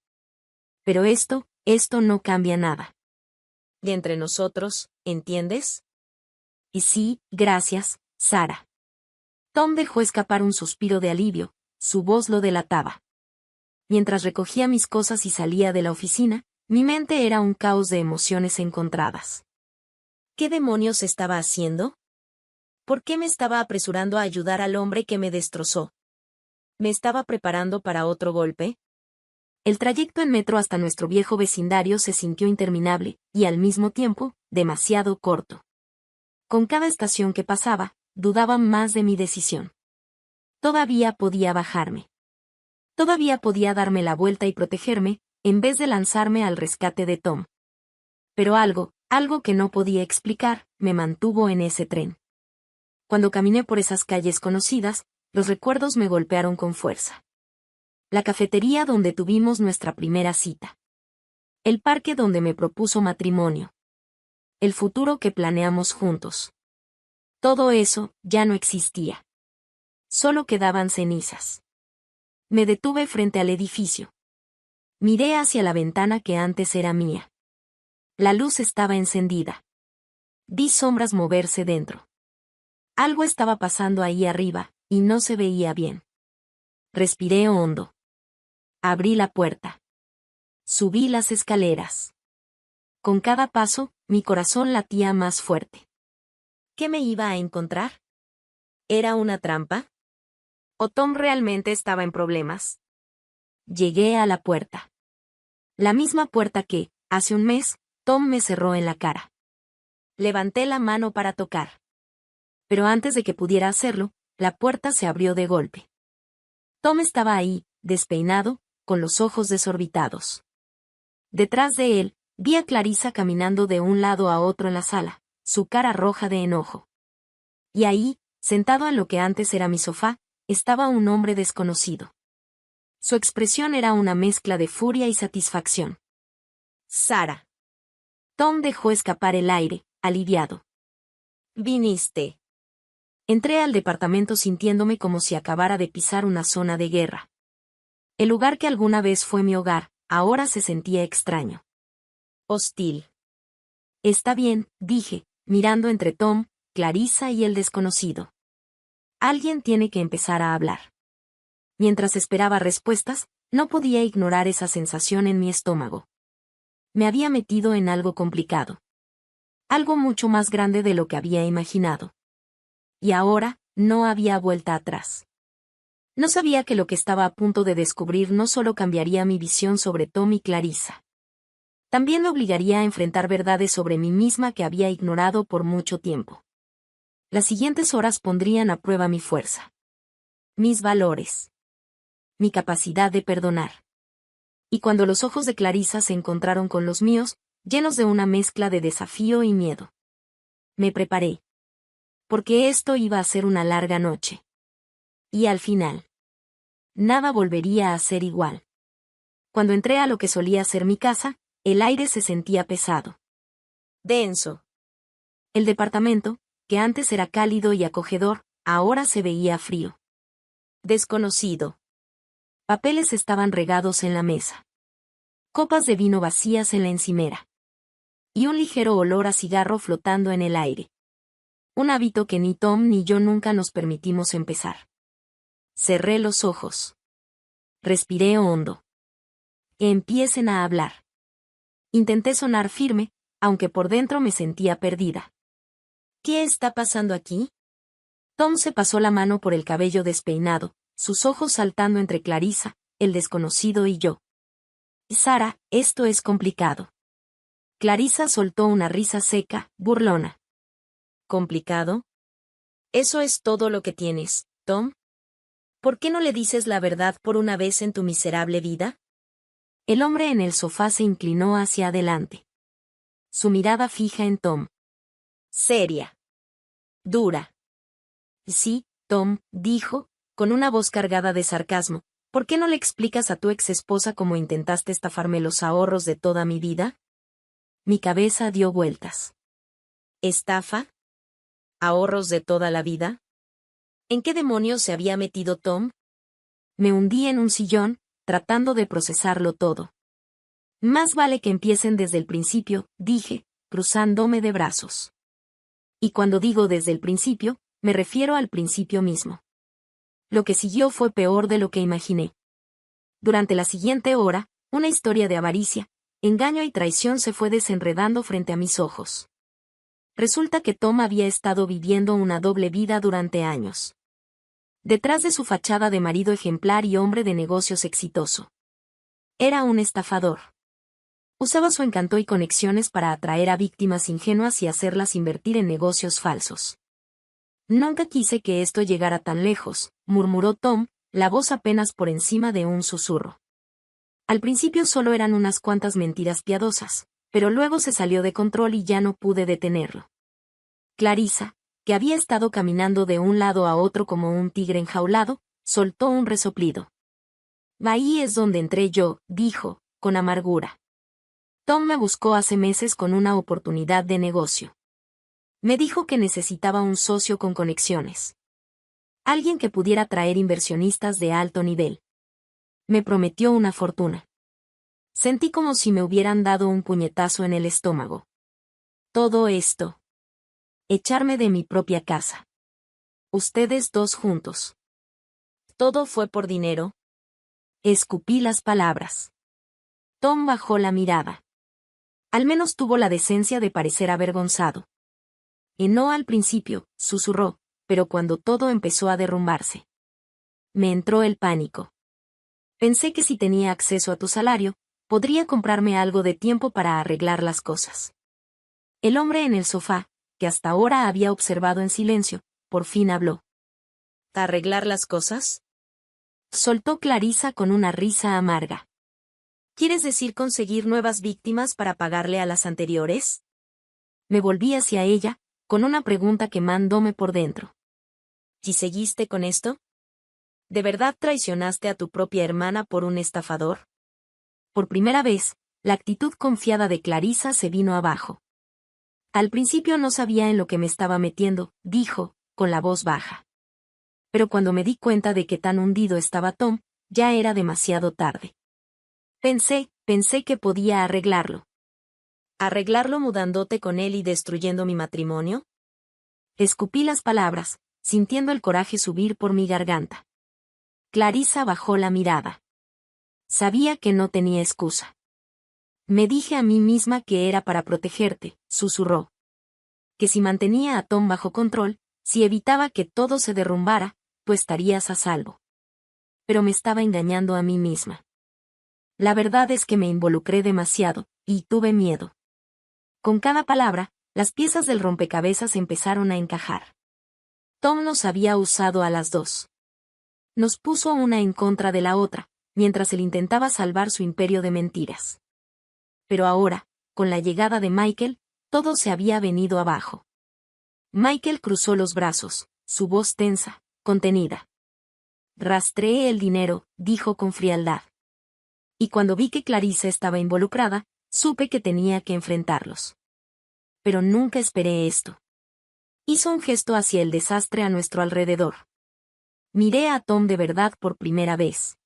A: Pero esto no cambia nada. De entre nosotros, ¿entiendes? Y sí, gracias, Sara. Tom dejó escapar un suspiro de alivio, su voz lo delataba. Mientras recogía mis cosas y salía de la oficina, mi mente era un caos de emociones encontradas. ¿Qué demonios estaba haciendo? ¿Por qué me estaba apresurando a ayudar al hombre que me destrozó? ¿Me estaba preparando para otro golpe? El trayecto en metro hasta nuestro viejo vecindario se sintió interminable, y al mismo tiempo, demasiado corto. Con cada estación que pasaba, dudaba más de mi decisión. Todavía podía bajarme. Todavía podía darme la vuelta y protegerme, en vez de lanzarme al rescate de Tom. Pero algo que no podía explicar, me mantuvo en ese tren. Cuando caminé por esas calles conocidas, los recuerdos me golpearon con fuerza. La cafetería donde tuvimos nuestra primera cita. El parque donde me propuso matrimonio. El futuro que planeamos juntos. Todo eso ya no existía. Solo quedaban cenizas. Me detuve frente al edificio. Miré hacia la ventana que antes era mía. La luz estaba encendida. Vi sombras moverse dentro. Algo estaba pasando ahí arriba, y no se veía bien. Respiré hondo. Abrí la puerta. Subí las escaleras. Con cada paso, mi corazón latía más fuerte. ¿Qué me iba a encontrar? ¿Era una trampa? ¿O Tom realmente estaba en problemas? Llegué a la puerta. La misma puerta que, hace un mes, Tom me cerró en la cara. Levanté la mano para tocar. Pero antes de que pudiera hacerlo, la puerta se abrió de golpe. Tom estaba ahí, despeinado, con los ojos desorbitados. Detrás de él, vi a Clarissa caminando de un lado a otro en la sala, su cara roja de enojo. Y ahí, sentado en lo que antes era mi sofá, estaba un hombre desconocido. Su expresión era una mezcla de furia y satisfacción. Sara. Tom dejó escapar el aire, aliviado. ¿Viniste? Entré al departamento sintiéndome como si acabara de pisar una zona de guerra. El lugar que alguna vez fue mi hogar, ahora se sentía extraño. Hostil. Está bien, dije, mirando entre Tom, Clarissa y el desconocido. Alguien tiene que empezar a hablar. Mientras esperaba respuestas, no podía ignorar esa sensación en mi estómago. Me había metido en algo complicado. Algo mucho más grande de lo que había imaginado. Y ahora, no había vuelta atrás. No sabía que lo que estaba a punto de descubrir no solo cambiaría mi visión sobre Tom y Clarissa. También me obligaría a enfrentar verdades sobre mí misma que había ignorado por mucho tiempo. Las siguientes horas pondrían a prueba mi fuerza. Mis valores. Mi capacidad de perdonar. Y cuando los ojos de Clarissa se encontraron con los míos, llenos de una mezcla de desafío y miedo. Me preparé. Porque esto iba a ser una larga noche. Y al final, nada volvería a ser igual. Cuando entré a lo que solía ser mi casa, el aire se sentía pesado. Denso. El departamento, que antes era cálido y acogedor, ahora se veía frío. Desconocido. Papeles estaban regados en la mesa. Copas de vino vacías en la encimera. Y un ligero olor a cigarro flotando en el aire. Un hábito que ni Tom ni yo nunca nos permitimos empezar. Cerré los ojos. Respiré hondo. Que empiecen a hablar. Intenté sonar firme, aunque por dentro me sentía perdida. ¿Qué está pasando aquí? Tom se pasó la mano por el cabello despeinado, sus ojos saltando entre Clarissa, el desconocido y yo. Sara, esto es complicado. Clarissa soltó una risa seca, burlona. ¿Complicado? ¿Eso es todo lo que tienes, Tom? ¿Por qué no le dices la verdad por una vez en tu miserable vida? El hombre en el sofá se inclinó hacia adelante. Su mirada fija en Tom. Seria. Dura. Sí, Tom, dijo, con una voz cargada de sarcasmo, ¿por qué no le explicas a tu ex esposa cómo intentaste estafarme los ahorros de toda mi vida? Mi cabeza dio vueltas. ¿Estafa? ¿Ahorros de toda la vida? ¿En qué demonios se había metido Tom? Me hundí en un sillón, tratando de procesarlo todo. Más vale que empiecen desde el principio, dije, cruzándome de brazos. Y cuando digo desde el principio, me refiero al principio mismo. Lo que siguió fue peor de lo que imaginé. Durante la siguiente hora, una historia de avaricia, engaño y traición se fue desenredando frente a mis ojos. Resulta que Tom había estado viviendo una doble vida durante años. Detrás de su fachada de marido ejemplar y hombre de negocios exitoso. Era un estafador. Usaba su encanto y conexiones para atraer a víctimas ingenuas y hacerlas invertir en negocios falsos. Nunca quise que esto llegara tan lejos, murmuró Tom, la voz apenas por encima de un susurro. Al principio solo eran unas cuantas mentiras piadosas, pero luego se salió de control y ya no pude detenerlo. Clarissa, que había estado caminando de un lado a otro como un tigre enjaulado, soltó un resoplido. Ahí es donde entré yo, dijo, con amargura. Tom me buscó hace meses con una oportunidad de negocio. Me dijo que necesitaba un socio con conexiones. Alguien que pudiera traer inversionistas de alto nivel. Me prometió una fortuna. Sentí como si me hubieran dado un puñetazo en el estómago. Todo esto. Echarme de mi propia casa. Ustedes dos juntos. ¿Todo fue por dinero? Escupí las palabras. Tom bajó la mirada. Al menos tuvo la decencia de parecer avergonzado. Y no al principio, susurró, pero cuando todo empezó a derrumbarse. Me entró el pánico. Pensé que si tenía acceso a tu salario, podría comprarme algo de tiempo para arreglar las cosas. El hombre en el sofá, que hasta ahora había observado en silencio, por fin habló. ¿Arreglar las cosas? Soltó Clarissa con una risa amarga. ¿Quieres decir conseguir nuevas víctimas para pagarle a las anteriores? Me volví hacia ella, con una pregunta quemándome por dentro. ¿Y seguiste con esto? ¿De verdad traicionaste a tu propia hermana por un estafador? Por primera vez, la actitud confiada de Clarissa se vino abajo. Al principio no sabía en lo que me estaba metiendo, dijo, con la voz baja. Pero cuando me di cuenta de que tan hundido estaba Tom, ya era demasiado tarde. Pensé que podía arreglarlo. ¿Arreglarlo mudándote con él y destruyendo mi matrimonio? Escupí las palabras, sintiendo el coraje subir por mi garganta. Clarissa bajó la mirada. Sabía que no tenía excusa. Me dije a mí misma que era para protegerte, susurró. Que si mantenía a Tom bajo control, si evitaba que todo se derrumbara, tú estarías a salvo. Pero me estaba engañando a mí misma. La verdad es que me involucré demasiado, y tuve miedo. Con cada palabra, las piezas del rompecabezas empezaron a encajar. Tom nos había usado a las dos. Nos puso una en contra de la otra, mientras él intentaba salvar su imperio de mentiras. Pero ahora, con la llegada de Michael, todo se había venido abajo. Michael cruzó los brazos, su voz tensa, contenida. Rastreé el dinero, dijo con frialdad. Y cuando vi que Clarissa estaba involucrada, supe que tenía que enfrentarlos. Pero nunca esperé esto. Hizo un gesto hacia el desastre a nuestro alrededor. Miré a Tom de verdad por primera vez.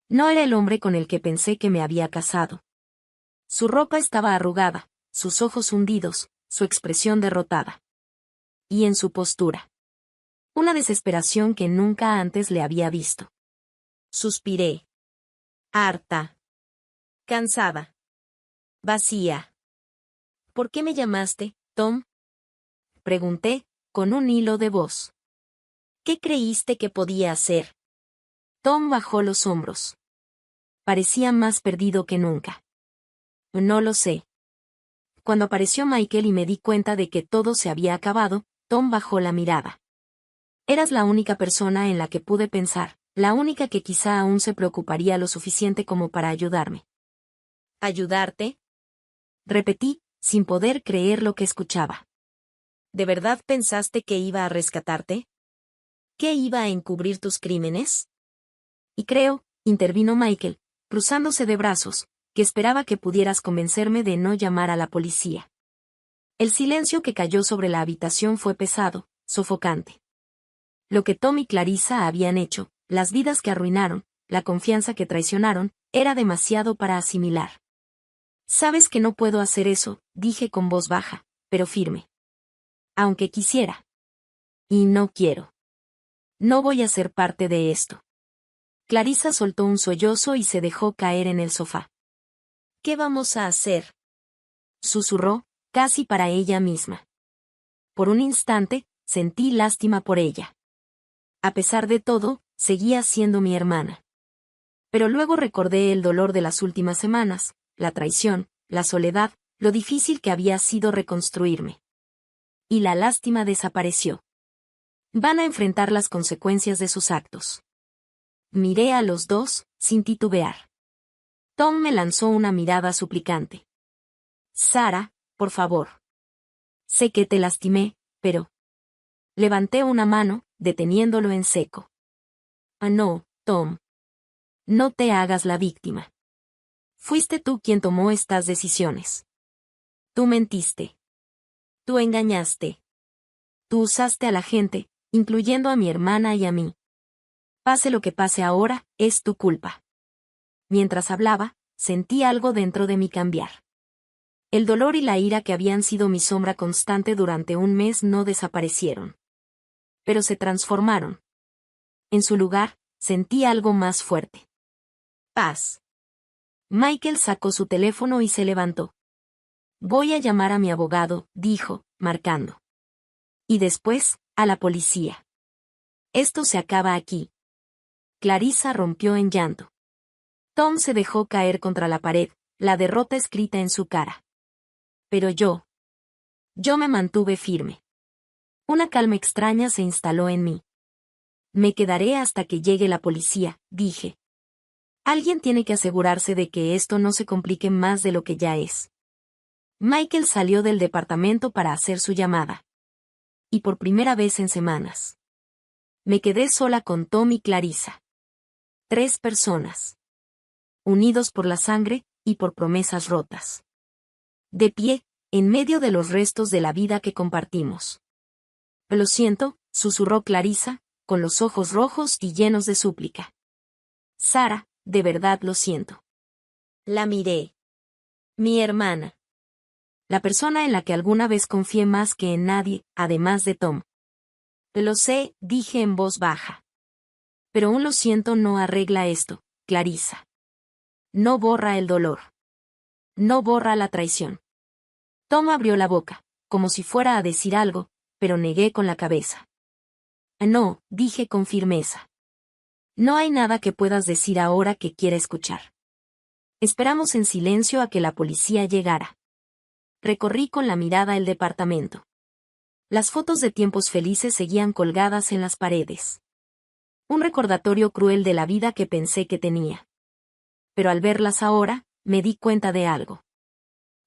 A: No era el hombre con el que pensé que me había casado. Su ropa estaba arrugada, sus ojos hundidos, su expresión derrotada. Y en su postura. Una desesperación que nunca antes le había visto. Suspiré. Harta. Cansada. Vacía. ¿Por qué me llamaste, Tom? Pregunté, con un hilo de voz. ¿Qué creíste que podía hacer? Tom bajó los hombros. Parecía más perdido que nunca. No lo sé. Cuando apareció Michael y me di cuenta de que todo se había acabado, Tom bajó la mirada. Eras la única persona en la que pude pensar, la única que quizá aún se preocuparía lo suficiente como para ayudarme. ¿Ayudarte? Repetí, sin poder creer lo que escuchaba. ¿De verdad pensaste que iba a rescatarte? ¿Que iba a encubrir tus crímenes? Y creo, intervino Michael, cruzándose de brazos, que esperaba que pudieras convencerme de no llamar a la policía. El silencio que cayó sobre la habitación fue pesado, sofocante. Lo que Tom y Clarissa habían hecho, las vidas que arruinaron, la confianza que traicionaron, era demasiado para asimilar. Sabes que no puedo hacer eso, dije con voz baja, pero firme. Aunque quisiera. Y no quiero. No voy a ser parte de esto. Clarissa soltó un sollozo y se dejó caer en el sofá. ¿Qué vamos a hacer? Susurró, casi para ella misma. Por un instante, sentí lástima por ella. A pesar de todo, seguía siendo mi hermana. Pero luego recordé el dolor de las últimas semanas, la traición, la soledad, lo difícil que había sido reconstruirme. Y la lástima desapareció. Van a enfrentar las consecuencias de sus actos. Miré a los dos, sin titubear. Tom me lanzó una mirada suplicante. Sarah, por favor. Sé que te lastimé, pero... Levanté una mano, deteniéndolo en seco. Ah, no, Tom. No te hagas la víctima. Fuiste tú quien tomó estas decisiones. Tú mentiste. Tú engañaste. Tú usaste a la gente, incluyendo a mi hermana y a mí. Pase lo que pase ahora, es tu culpa. Mientras hablaba, sentí algo dentro de mí cambiar. El dolor y la ira que habían sido mi sombra constante durante un mes no desaparecieron. Pero se transformaron. En su lugar, sentí algo más fuerte. Paz. Michael sacó su teléfono y se levantó. Voy a llamar a mi abogado, dijo, marcando. Y después, a la policía. Esto se acaba aquí. Clarissa rompió en llanto. Tom se dejó caer contra la pared, la derrota escrita en su cara. Pero yo me mantuve firme. Una calma extraña se instaló en mí. Me quedaré hasta que llegue la policía, dije. Alguien tiene que asegurarse de que esto no se complique más de lo que ya es. Michael salió del departamento para hacer su llamada. Y por primera vez en semanas. Me quedé sola con Tom y Clarissa. 3 personas. Unidos por la sangre y por promesas rotas. De pie, en medio de los restos de la vida que compartimos. Lo siento, susurró Clarissa, con los ojos rojos y llenos de súplica. Sarah, de verdad lo siento. La miré. Mi hermana. La persona en la que alguna vez confié más que en nadie, además de Tom. Lo sé, dije en voz baja. Pero un lo siento no arregla esto, Clarissa. No borra el dolor. No borra la traición. Tom abrió la boca, como si fuera a decir algo, pero negué con la cabeza. No, dije con firmeza. No hay nada que puedas decir ahora que quiera escuchar. Esperamos en silencio a que la policía llegara. Recorrí con la mirada el departamento. Las fotos de tiempos felices seguían colgadas en las paredes. Un recordatorio cruel de la vida que pensé que tenía. Pero al verlas ahora, me di cuenta de algo.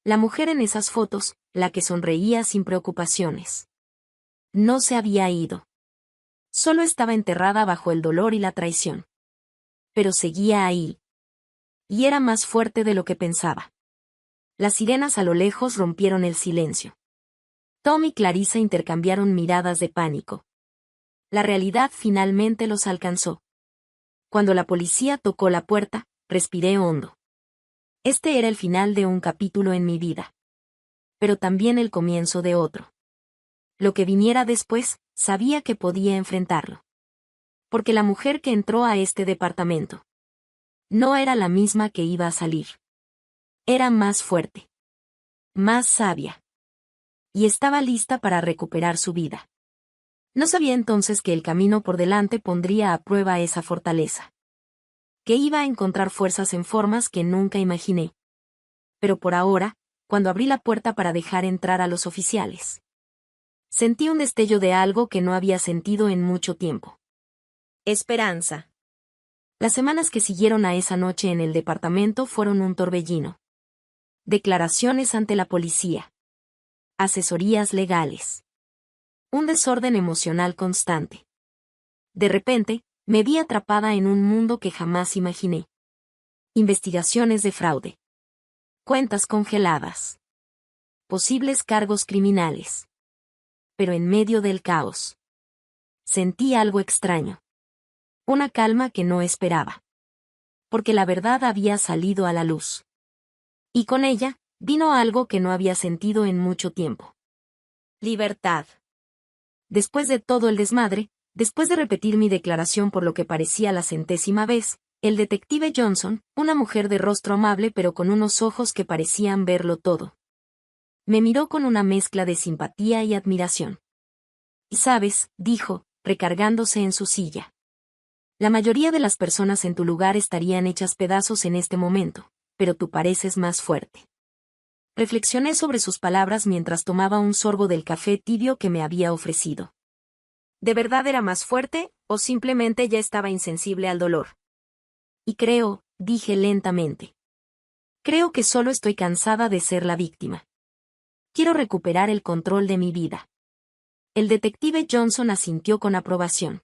A: La mujer en esas fotos, la que sonreía sin preocupaciones. No se había ido. Solo estaba enterrada bajo el dolor y la traición. Pero seguía ahí. Y era más fuerte de lo que pensaba. Las sirenas a lo lejos rompieron el silencio. Tom y Clarissa intercambiaron miradas de pánico. La realidad finalmente los alcanzó. Cuando la policía tocó la puerta, respiré hondo. Este era el final de un capítulo en mi vida. Pero también el comienzo de otro. Lo que viniera después, sabía que podía enfrentarlo. Porque la mujer que entró a este departamento no era la misma que iba a salir. Era más fuerte. Más sabia. Y estaba lista para recuperar su vida. No sabía entonces que el camino por delante pondría a prueba esa fortaleza. Que iba a encontrar fuerzas en formas que nunca imaginé. Pero por ahora, cuando abrí la puerta para dejar entrar a los oficiales, sentí un destello de algo que no había sentido en mucho tiempo. Esperanza. Las semanas que siguieron a esa noche en el departamento fueron un torbellino. Declaraciones ante la policía. Asesorías legales. Un desorden emocional constante. De repente, me vi atrapada en un mundo que jamás imaginé. Investigaciones de fraude. Cuentas congeladas. Posibles cargos criminales. Pero en medio del caos, sentí algo extraño. Una calma que no esperaba. Porque la verdad había salido a la luz. Y con ella, vino algo que no había sentido en mucho tiempo. Libertad. Después de todo el desmadre, después de repetir mi declaración por lo que parecía la 100ª vez, el detective Johnson, una mujer de rostro amable pero con unos ojos que parecían verlo todo, me miró con una mezcla de simpatía y admiración. Y sabes, dijo, recargándose en su silla. La mayoría de las personas en tu lugar estarían hechas pedazos en este momento, pero tú pareces más fuerte. Reflexioné sobre sus palabras mientras tomaba un sorbo del café tibio que me había ofrecido. ¿De verdad era más fuerte, o simplemente ya estaba insensible al dolor? Y creo, dije lentamente. Creo que solo estoy cansada de ser la víctima. Quiero recuperar el control de mi vida. El detective Johnson asintió con aprobación.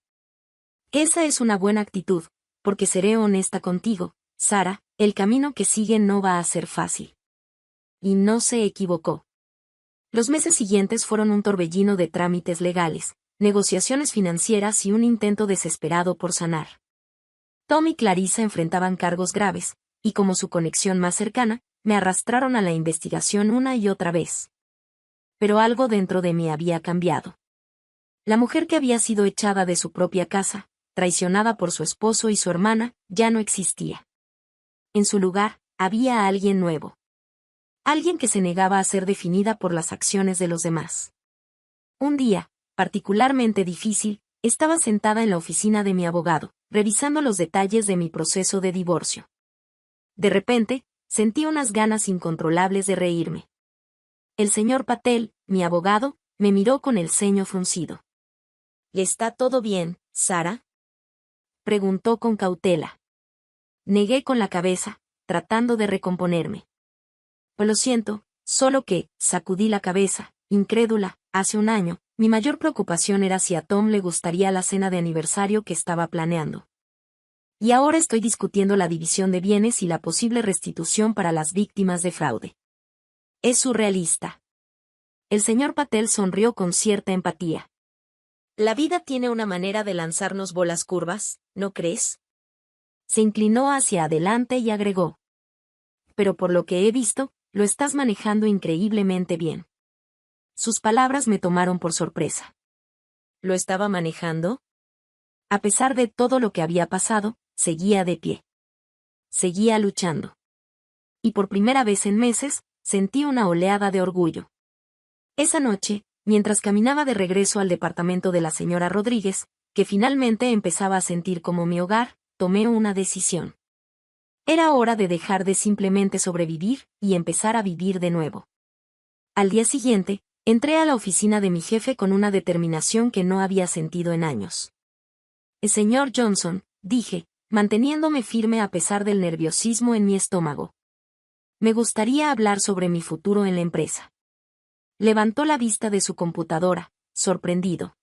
A: Esa es una buena actitud, porque seré honesta contigo, Sarah, el camino que sigue no va a ser fácil. Y no se equivocó. Los meses siguientes fueron un torbellino de trámites legales, negociaciones financieras y un intento desesperado por sanar. Tom y Clarissa enfrentaban cargos graves, y como su conexión más cercana, me arrastraron a la investigación una y otra vez. Pero algo dentro de mí había cambiado. La mujer que había sido echada de su propia casa, traicionada por su esposo y su hermana, ya no existía. En su lugar, había alguien nuevo. Alguien que se negaba a ser definida por las acciones de los demás. Un día, particularmente difícil, estaba sentada en la oficina de mi abogado, revisando los detalles de mi proceso de divorcio. De repente, sentí unas ganas incontrolables de reírme. El señor Patel, mi abogado, me miró con el ceño fruncido. ¿Está todo bien, Sarah? Preguntó con cautela. Negué con la cabeza, tratando de recomponerme. Pues lo siento, solo que, sacudí la cabeza, incrédula, hace un año, mi mayor preocupación era si a Tom le gustaría la cena de aniversario que estaba planeando. Y ahora estoy discutiendo la división de bienes y la posible restitución para las víctimas de fraude. Es surrealista. El señor Patel sonrió con cierta empatía. La vida tiene una manera de lanzarnos bolas curvas, ¿no crees? Se inclinó hacia adelante y agregó. Pero por lo que he visto, lo estás manejando increíblemente bien. Sus palabras me tomaron por sorpresa. ¿Lo estaba manejando? A pesar de todo lo que había pasado, seguía de pie. Seguía luchando. Y por primera vez en meses, sentí una oleada de orgullo. Esa noche, mientras caminaba de regreso al departamento de la señora Rodríguez, que finalmente empezaba a sentir como mi hogar, tomé una decisión. Era hora de dejar de simplemente sobrevivir y empezar a vivir de nuevo. Al día siguiente, entré a la oficina de mi jefe con una determinación que no había sentido en años. Señor Johnson, dije, manteniéndome firme a pesar del nerviosismo en mi estómago. Me gustaría hablar sobre mi futuro en la empresa. Levantó la vista de su computadora, sorprendido.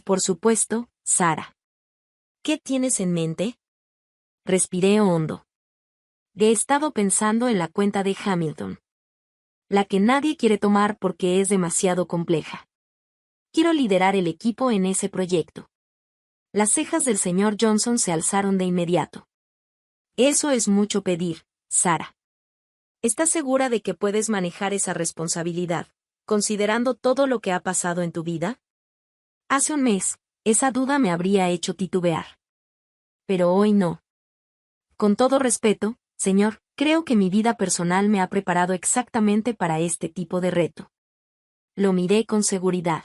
A: Por supuesto, Sara. ¿Qué tienes en mente? Respiré hondo. He estado pensando en la cuenta de Hamilton. La que nadie quiere tomar porque es demasiado compleja. Quiero liderar el equipo en ese proyecto. Las cejas del señor Johnson se alzaron de inmediato. Eso es mucho pedir, Sara. ¿Estás segura de que puedes manejar esa responsabilidad, considerando todo lo que ha pasado en tu vida? Hace un mes, esa duda me habría hecho titubear. Pero hoy no. Con todo respeto, señor, creo que mi vida personal me ha preparado exactamente para este tipo de reto. Lo miré con seguridad.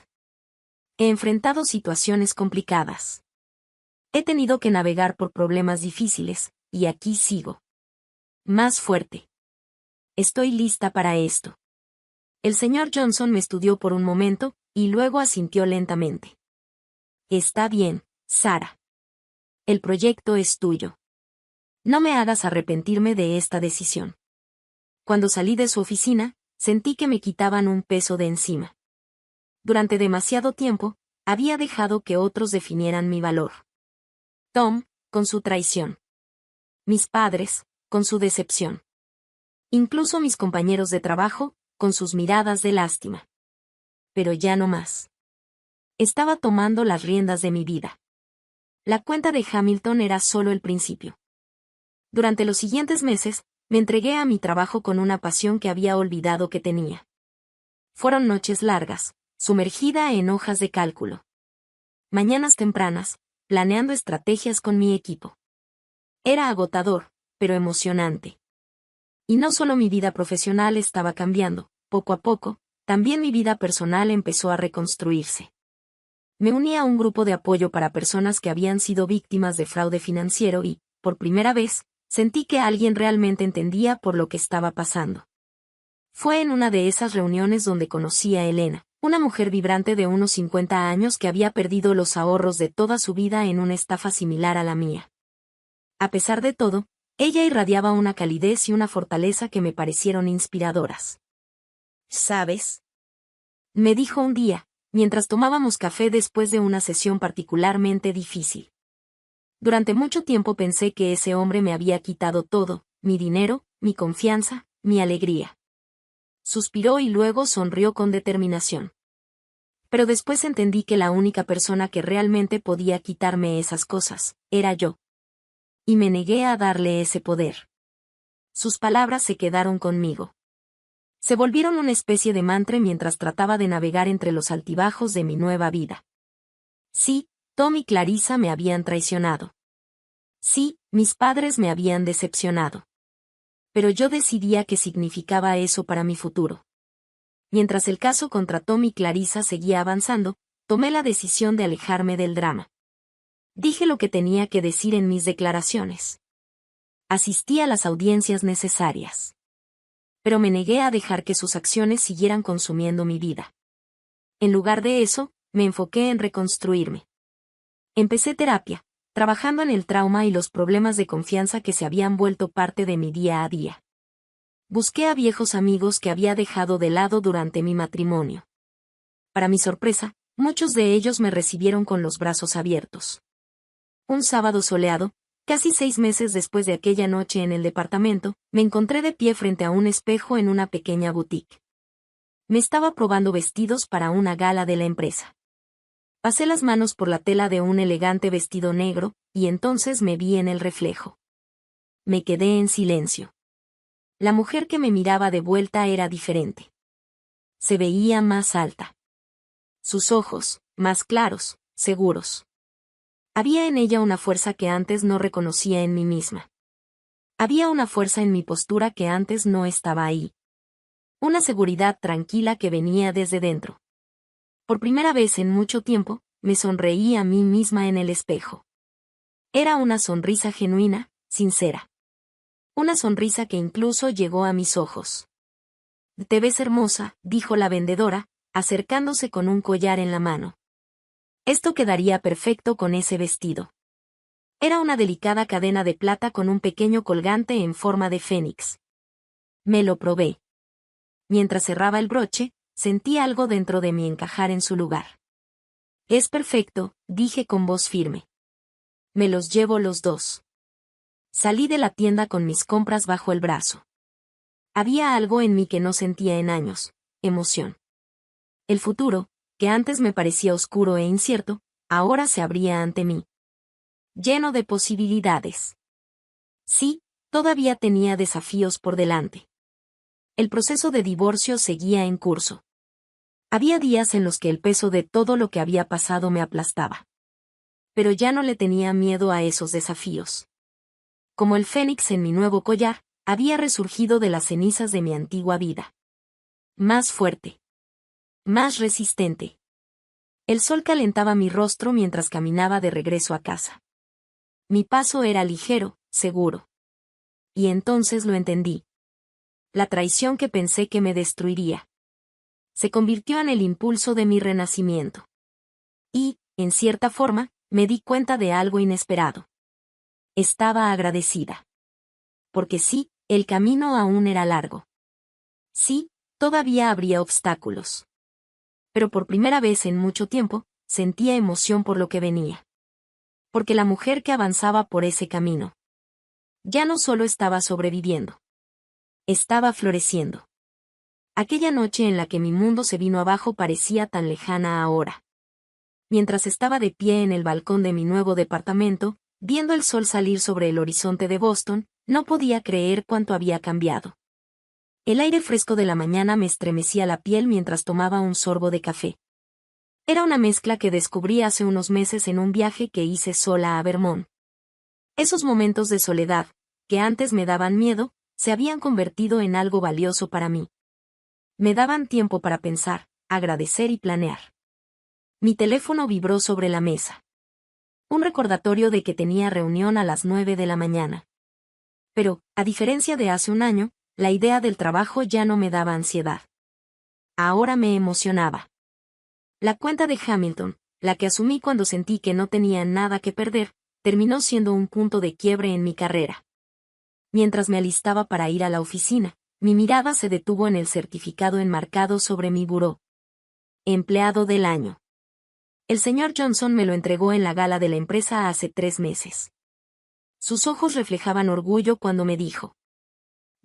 A: He enfrentado situaciones complicadas. He tenido que navegar por problemas difíciles, y aquí sigo. Más fuerte. Estoy lista para esto. El señor Johnson me estudió por un momento, y luego asintió lentamente. Está bien, Sara. El proyecto es tuyo. No me hagas arrepentirme de esta decisión. Cuando salí de su oficina, sentí que me quitaban un peso de encima. Durante demasiado tiempo, había dejado que otros definieran mi valor. Tom, con su traición. Mis padres, con su decepción. Incluso mis compañeros de trabajo, con sus miradas de lástima. Pero ya no más. Estaba tomando las riendas de mi vida. La cuenta de Hamilton era solo el principio. Durante los siguientes meses, me entregué a mi trabajo con una pasión que había olvidado que tenía. Fueron noches largas, sumergida en hojas de cálculo. Mañanas tempranas, planeando estrategias con mi equipo. Era agotador, pero emocionante. Y no solo mi vida profesional estaba cambiando, poco a poco, también mi vida personal empezó a reconstruirse. Me uní a un grupo de apoyo para personas que habían sido víctimas de fraude financiero y, por primera vez, sentí que alguien realmente entendía por lo que estaba pasando. Fue en una de esas reuniones donde conocí a Elena, una mujer vibrante de unos 50 años que había perdido los ahorros de toda su vida en una estafa similar a la mía. A pesar de todo, ella irradiaba una calidez y una fortaleza que me parecieron inspiradoras. ¿Sabes? Me dijo un día, mientras tomábamos café después de una sesión particularmente difícil. Durante mucho tiempo pensé que ese hombre me había quitado todo, mi dinero, mi confianza, mi alegría. Suspiró y luego sonrió con determinación. Pero después entendí que la única persona que realmente podía quitarme esas cosas, era yo. Y me negué a darle ese poder. Sus palabras se quedaron conmigo. Se volvieron una especie de mantra mientras trataba de navegar entre los altibajos de mi nueva vida. Sí, Tom y Clarissa me habían traicionado. Sí, mis padres me habían decepcionado. Pero yo decidía qué significaba eso para mi futuro. Mientras el caso contra Tom y Clarissa seguía avanzando, tomé la decisión de alejarme del drama. Dije lo que tenía que decir en mis declaraciones. Asistí a las audiencias necesarias. Pero me negué a dejar que sus acciones siguieran consumiendo mi vida. En lugar de eso, me enfoqué en reconstruirme. Empecé terapia, trabajando en el trauma y los problemas de confianza que se habían vuelto parte de mi día a día. Busqué a viejos amigos que había dejado de lado durante mi matrimonio. Para mi sorpresa, muchos de ellos me recibieron con los brazos abiertos. Un sábado soleado, casi 6 meses después de aquella noche en el departamento, me encontré de pie frente a un espejo en una pequeña boutique. Me estaba probando vestidos para una gala de la empresa. Pasé las manos por la tela de un elegante vestido negro, y entonces me vi en el reflejo. Me quedé en silencio. La mujer que me miraba de vuelta era diferente. Se veía más alta. Sus ojos, más claros, seguros. Había en ella una fuerza que antes no reconocía en mí misma. Había una fuerza en mi postura que antes no estaba ahí. Una seguridad tranquila que venía desde dentro. Por primera vez en mucho tiempo, me sonreí a mí misma en el espejo. Era una sonrisa genuina, sincera. Una sonrisa que incluso llegó a mis ojos. «Te ves hermosa», dijo la vendedora, acercándose con un collar en la mano. Esto quedaría perfecto con ese vestido. Era una delicada cadena de plata con un pequeño colgante en forma de fénix. Me lo probé. Mientras cerraba el broche, sentí algo dentro de mí encajar en su lugar. «Es perfecto», dije con voz firme. «Me los llevo los dos». Salí de la tienda con mis compras bajo el brazo. Había algo en mí que no sentía en años: emoción. El futuro, que antes me parecía oscuro e incierto, ahora se abría ante mí. Lleno de posibilidades. Sí, todavía tenía desafíos por delante. El proceso de divorcio seguía en curso. Había días en los que el peso de todo lo que había pasado me aplastaba. Pero ya no le tenía miedo a esos desafíos. Como el fénix en mi nuevo collar, había resurgido de las cenizas de mi antigua vida. Más fuerte. Más resistente. El sol calentaba mi rostro mientras caminaba de regreso a casa. Mi paso era ligero, seguro. Y entonces lo entendí. La traición que pensé que me destruiría se convirtió en el impulso de mi renacimiento. Y, en cierta forma, me di cuenta de algo inesperado. Estaba agradecida. Porque sí, el camino aún era largo. Sí, todavía habría obstáculos. Pero por primera vez en mucho tiempo, sentía emoción por lo que venía. Porque la mujer que avanzaba por ese camino ya no solo estaba sobreviviendo. Estaba floreciendo. Aquella noche en la que mi mundo se vino abajo parecía tan lejana ahora. Mientras estaba de pie en el balcón de mi nuevo departamento, viendo el sol salir sobre el horizonte de Boston, no podía creer cuánto había cambiado. El aire fresco de la mañana me estremecía la piel mientras tomaba un sorbo de café. Era una mezcla que descubrí hace unos meses en un viaje que hice sola a Vermont. Esos momentos de soledad, que antes me daban miedo, se habían convertido en algo valioso para mí. Me daban tiempo para pensar, agradecer y planear. Mi teléfono vibró sobre la mesa. Un recordatorio de que tenía reunión a las 9 de la mañana. Pero, a diferencia de hace un año, la idea del trabajo ya no me daba ansiedad. Ahora me emocionaba. La cuenta de Hamilton, la que asumí cuando sentí que no tenía nada que perder, terminó siendo un punto de quiebre en mi carrera. Mientras me alistaba para ir a la oficina, mi mirada se detuvo en el certificado enmarcado sobre mi buró. Empleado del año. El señor Johnson me lo entregó en la gala de la empresa hace 3 meses. Sus ojos reflejaban orgullo cuando me dijo: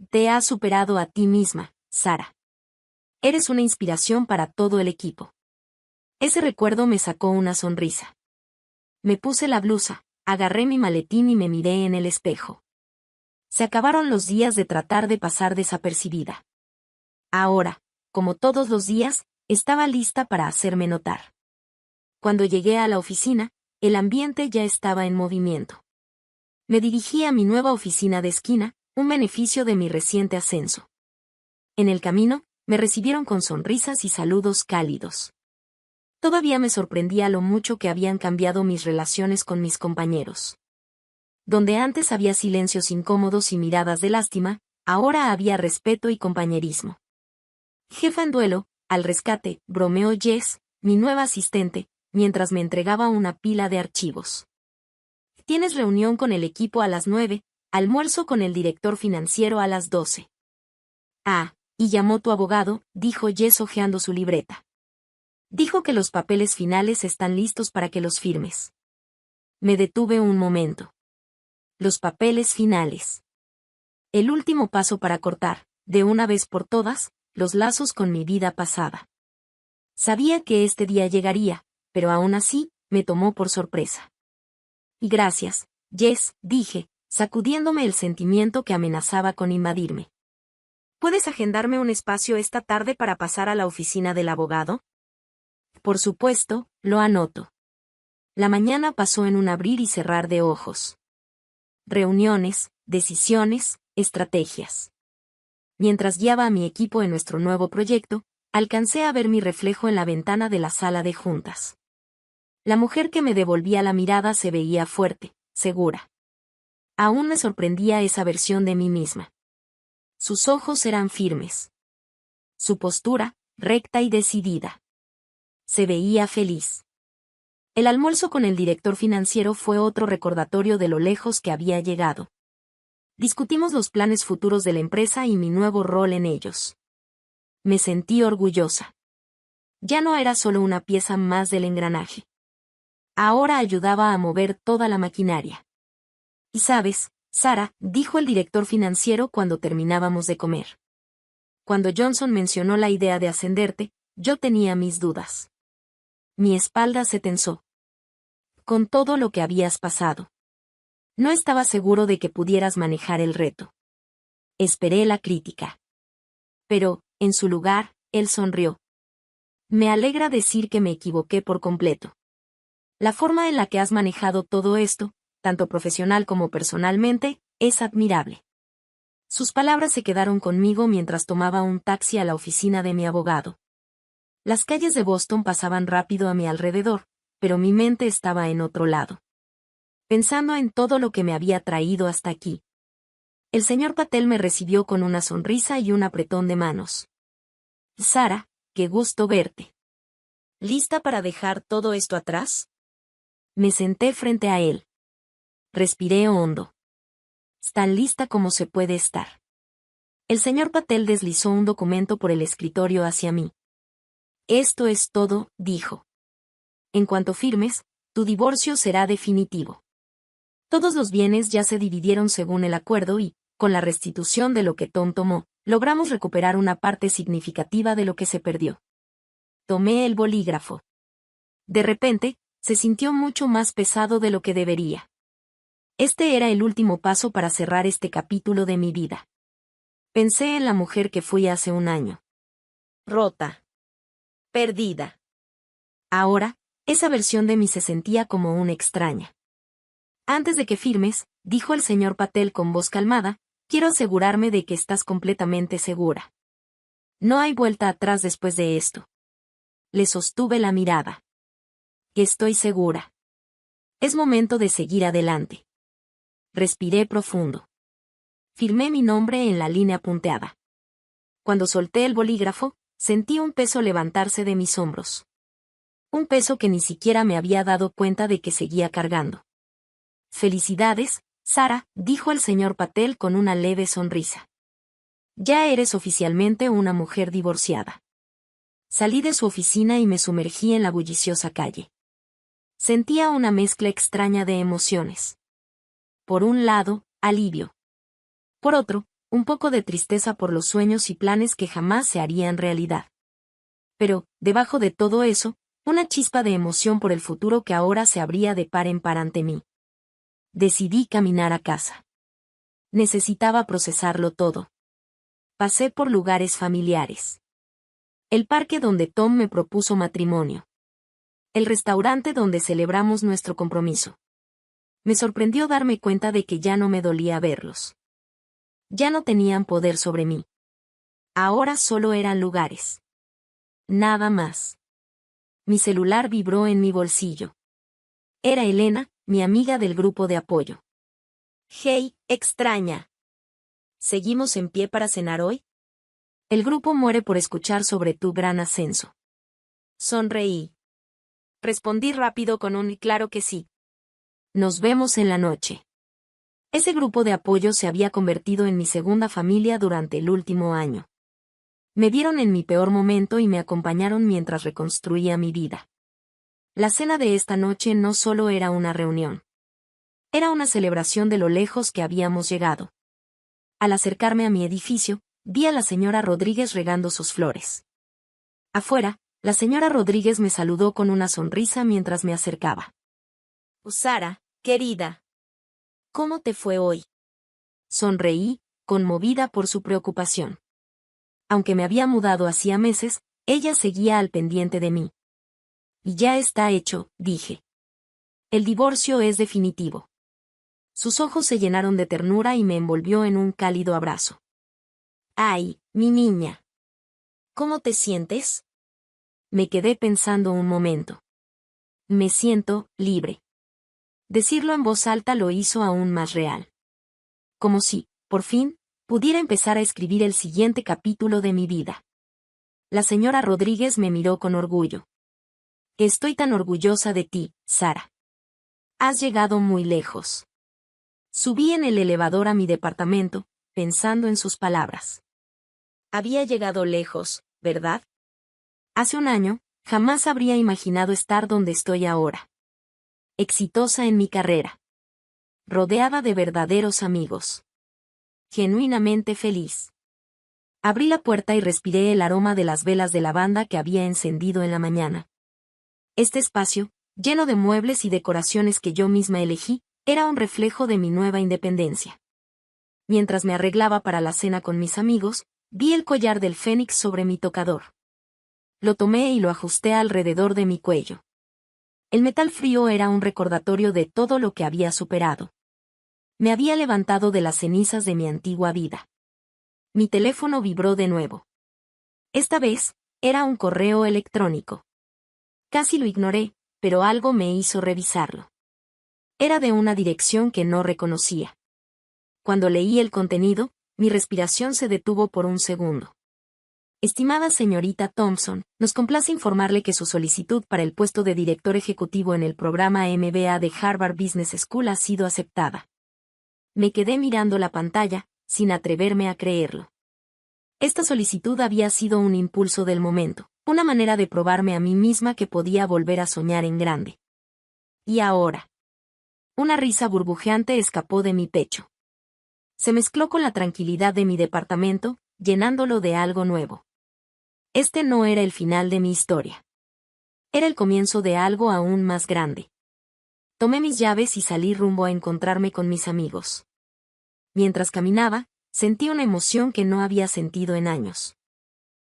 A: «Te has superado a ti misma, Sara. Eres una inspiración para todo el equipo». Ese recuerdo me sacó una sonrisa. Me puse la blusa, agarré mi maletín y me miré en el espejo. Se acabaron los días de tratar de pasar desapercibida. Ahora, como todos los días, estaba lista para hacerme notar. Cuando llegué a la oficina, el ambiente ya estaba en movimiento. Me dirigí a mi nueva oficina de esquina, un beneficio de mi reciente ascenso. En el camino, me recibieron con sonrisas y saludos cálidos. Todavía me sorprendía lo mucho que habían cambiado mis relaciones con mis compañeros. Donde antes había silencios incómodos y miradas de lástima, ahora había respeto y compañerismo. «Jefa en duelo, al rescate», bromeó Jess, mi nueva asistente, mientras me entregaba una pila de archivos. Tienes reunión con el equipo a las 9, almuerzo con el director financiero a las 12. Ah, y llamó tu abogado, dijo Jess hojeando su libreta. Dijo que los papeles finales están listos para que los firmes. Me detuve un momento. Los papeles finales. El último paso para cortar, de una vez por todas, los lazos con mi vida pasada. Sabía que este día llegaría, pero aún así, me tomó por sorpresa. Y gracias, Jess, dije, sacudiéndome el sentimiento que amenazaba con invadirme. ¿Puedes agendarme un espacio esta tarde para pasar a la oficina del abogado? Por supuesto, lo anoto. La mañana pasó en un abrir y cerrar de ojos. Reuniones, decisiones, estrategias. Mientras guiaba a mi equipo en nuestro nuevo proyecto, alcancé a ver mi reflejo en la ventana de la sala de juntas. La mujer que me devolvía la mirada se veía fuerte, segura. Aún me sorprendía esa versión de mí misma. Sus ojos eran firmes. Su postura, recta y decidida. Se veía feliz. El almuerzo con el director financiero fue otro recordatorio de lo lejos que había llegado. Discutimos los planes futuros de la empresa y mi nuevo rol en ellos. Me sentí orgullosa. Ya no era solo una pieza más del engranaje. Ahora ayudaba a mover toda la maquinaria. Y sabes, Sara, dijo el director financiero cuando terminábamos de comer. Cuando Johnson mencionó la idea de ascenderte, yo tenía mis dudas. Mi espalda se tensó. Con todo lo que habías pasado. No estaba seguro de que pudieras manejar el reto. Esperé la crítica. Pero, en su lugar, él sonrió. Me alegra decir que me equivoqué por completo. La forma en la que has manejado todo esto, tanto profesional como personalmente, es admirable. Sus palabras se quedaron conmigo mientras tomaba un taxi a la oficina de mi abogado. Las calles de Boston pasaban rápido a mi alrededor, pero mi mente estaba en otro lado. Pensando en todo lo que me había traído hasta aquí. El señor Patel me recibió con una sonrisa y un apretón de manos. Sara, qué gusto verte. ¿Lista para dejar todo esto atrás? Me senté frente a él. Respiré hondo. Tan lista como se puede estar. El señor Patel deslizó un documento por el escritorio hacia mí. Esto es todo, dijo. En cuanto firmes, tu divorcio será definitivo. Todos los bienes ya se dividieron según el acuerdo y, con la restitución de lo que Tom tomó, logramos recuperar una parte significativa de lo que se perdió. Tomé el bolígrafo. De repente, se sintió mucho más pesado de lo que debería. Este era el último paso para cerrar este capítulo de mi vida. Pensé en la mujer que fui hace un año. Rota. Perdida. Ahora, esa versión de mí se sentía como una extraña. Antes de que firmes, dijo el señor Patel con voz calmada, quiero asegurarme de que estás completamente segura. No hay vuelta atrás después de esto. Le sostuve la mirada. Que estoy segura. Es momento de seguir adelante. Respiré profundo. Firmé mi nombre en la línea punteada. Cuando solté el bolígrafo, sentí un peso levantarse de mis hombros. Un peso que ni siquiera me había dado cuenta de que seguía cargando. Felicidades, Sara, dijo el señor Patel con una leve sonrisa. Ya eres oficialmente una mujer divorciada. Salí de su oficina y me sumergí en la bulliciosa calle. Sentía una mezcla extraña de emociones. Por un lado, alivio. Por otro, un poco de tristeza por los sueños y planes que jamás se harían realidad. Pero, debajo de todo eso, una chispa de emoción por el futuro que ahora se abría de par en par ante mí. Decidí caminar a casa. Necesitaba procesarlo todo. Pasé por lugares familiares. El parque donde Tom me propuso matrimonio. El restaurante donde celebramos nuestro compromiso. Me sorprendió darme cuenta de que ya no me dolía verlos. Ya no tenían poder sobre mí. Ahora solo eran lugares. Nada más. Mi celular vibró en mi bolsillo. Era Elena, mi amiga del grupo de apoyo. Hey, extraña. ¿Seguimos en pie para cenar hoy? El grupo muere por escuchar sobre tu gran ascenso. Sonreí. Respondí rápido con un claro que sí. Nos vemos en la noche. Ese grupo de apoyo se había convertido en mi segunda familia durante el último año. Me vieron en mi peor momento y me acompañaron mientras reconstruía mi vida. La cena de esta noche no solo era una reunión. Era una celebración de lo lejos que habíamos llegado. Al acercarme a mi edificio, vi a la señora Rodríguez regando sus flores. Afuera, la señora Rodríguez me saludó con una sonrisa mientras me acercaba.
B: Sara, querida. ¿Cómo te fue hoy?
A: Sonreí, conmovida por su preocupación. Aunque me había mudado hacía meses, ella seguía al pendiente de mí. Y ya está hecho, dije. El divorcio es definitivo. Sus ojos se llenaron de ternura y me envolvió en un cálido abrazo.
B: Ay, mi niña. ¿Cómo te sientes?
A: Me quedé pensando un momento. Me siento libre. Decirlo en voz alta lo hizo aún más real. Como si, por fin, pudiera empezar a escribir el siguiente capítulo de mi vida. La señora Rodríguez me miró con orgullo. Estoy tan orgullosa de ti, Sara. Has llegado muy lejos. Subí en el elevador a mi departamento, pensando en sus palabras.
B: Había llegado lejos, ¿verdad?
A: Hace un año, jamás habría imaginado estar donde estoy ahora. Exitosa en mi carrera. Rodeada de verdaderos amigos. Genuinamente feliz. Abrí la puerta y respiré el aroma de las velas de lavanda que había encendido en la mañana. Este espacio, lleno de muebles y decoraciones que yo misma elegí, era un reflejo de mi nueva independencia. Mientras me arreglaba para la cena con mis amigos, vi el collar del Fénix sobre mi tocador. Lo tomé y lo ajusté alrededor de mi cuello. El metal frío era un recordatorio de todo lo que había superado. Me había levantado de las cenizas de mi antigua vida. Mi teléfono vibró de nuevo. Esta vez, era un correo electrónico. Casi lo ignoré, pero algo me hizo revisarlo. Era de una dirección que no reconocía. Cuando leí el contenido, mi respiración se detuvo por un segundo. Estimada señorita Thompson, nos complace informarle que su solicitud para el puesto de director ejecutivo en el programa MBA de Harvard Business School ha sido aceptada. Me quedé mirando la pantalla, sin atreverme a creerlo. Esta solicitud había sido un impulso del momento, una manera de probarme a mí misma que podía volver a soñar en grande. ¿Y ahora? Una risa burbujeante escapó de mi pecho. Se mezcló con la tranquilidad de mi departamento, llenándolo de algo nuevo. Este no era el final de mi historia. Era el comienzo de algo aún más grande. Tomé mis llaves y salí rumbo a encontrarme con mis amigos. Mientras caminaba, sentí una emoción que no había sentido en años.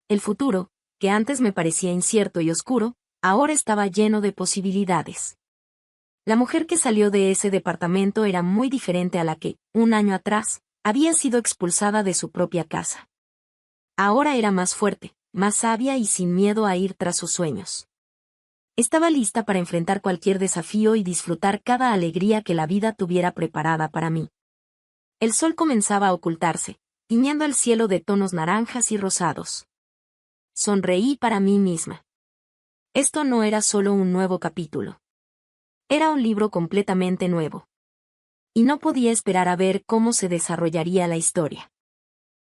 A: El futuro, que antes me parecía incierto y oscuro, ahora estaba lleno de posibilidades. La mujer que salió de ese departamento era muy diferente a la que, un año atrás, había sido expulsada de su propia casa. Ahora era más fuerte, más sabia y sin miedo a ir tras sus sueños. Estaba lista para enfrentar cualquier desafío y disfrutar cada alegría que la vida tuviera preparada para mí. El sol comenzaba a ocultarse, tiñendo el cielo de tonos naranjas y rosados. Sonreí para mí misma. Esto no era solo un nuevo capítulo. Era un libro completamente nuevo. Y no podía esperar a ver cómo se desarrollaría la historia.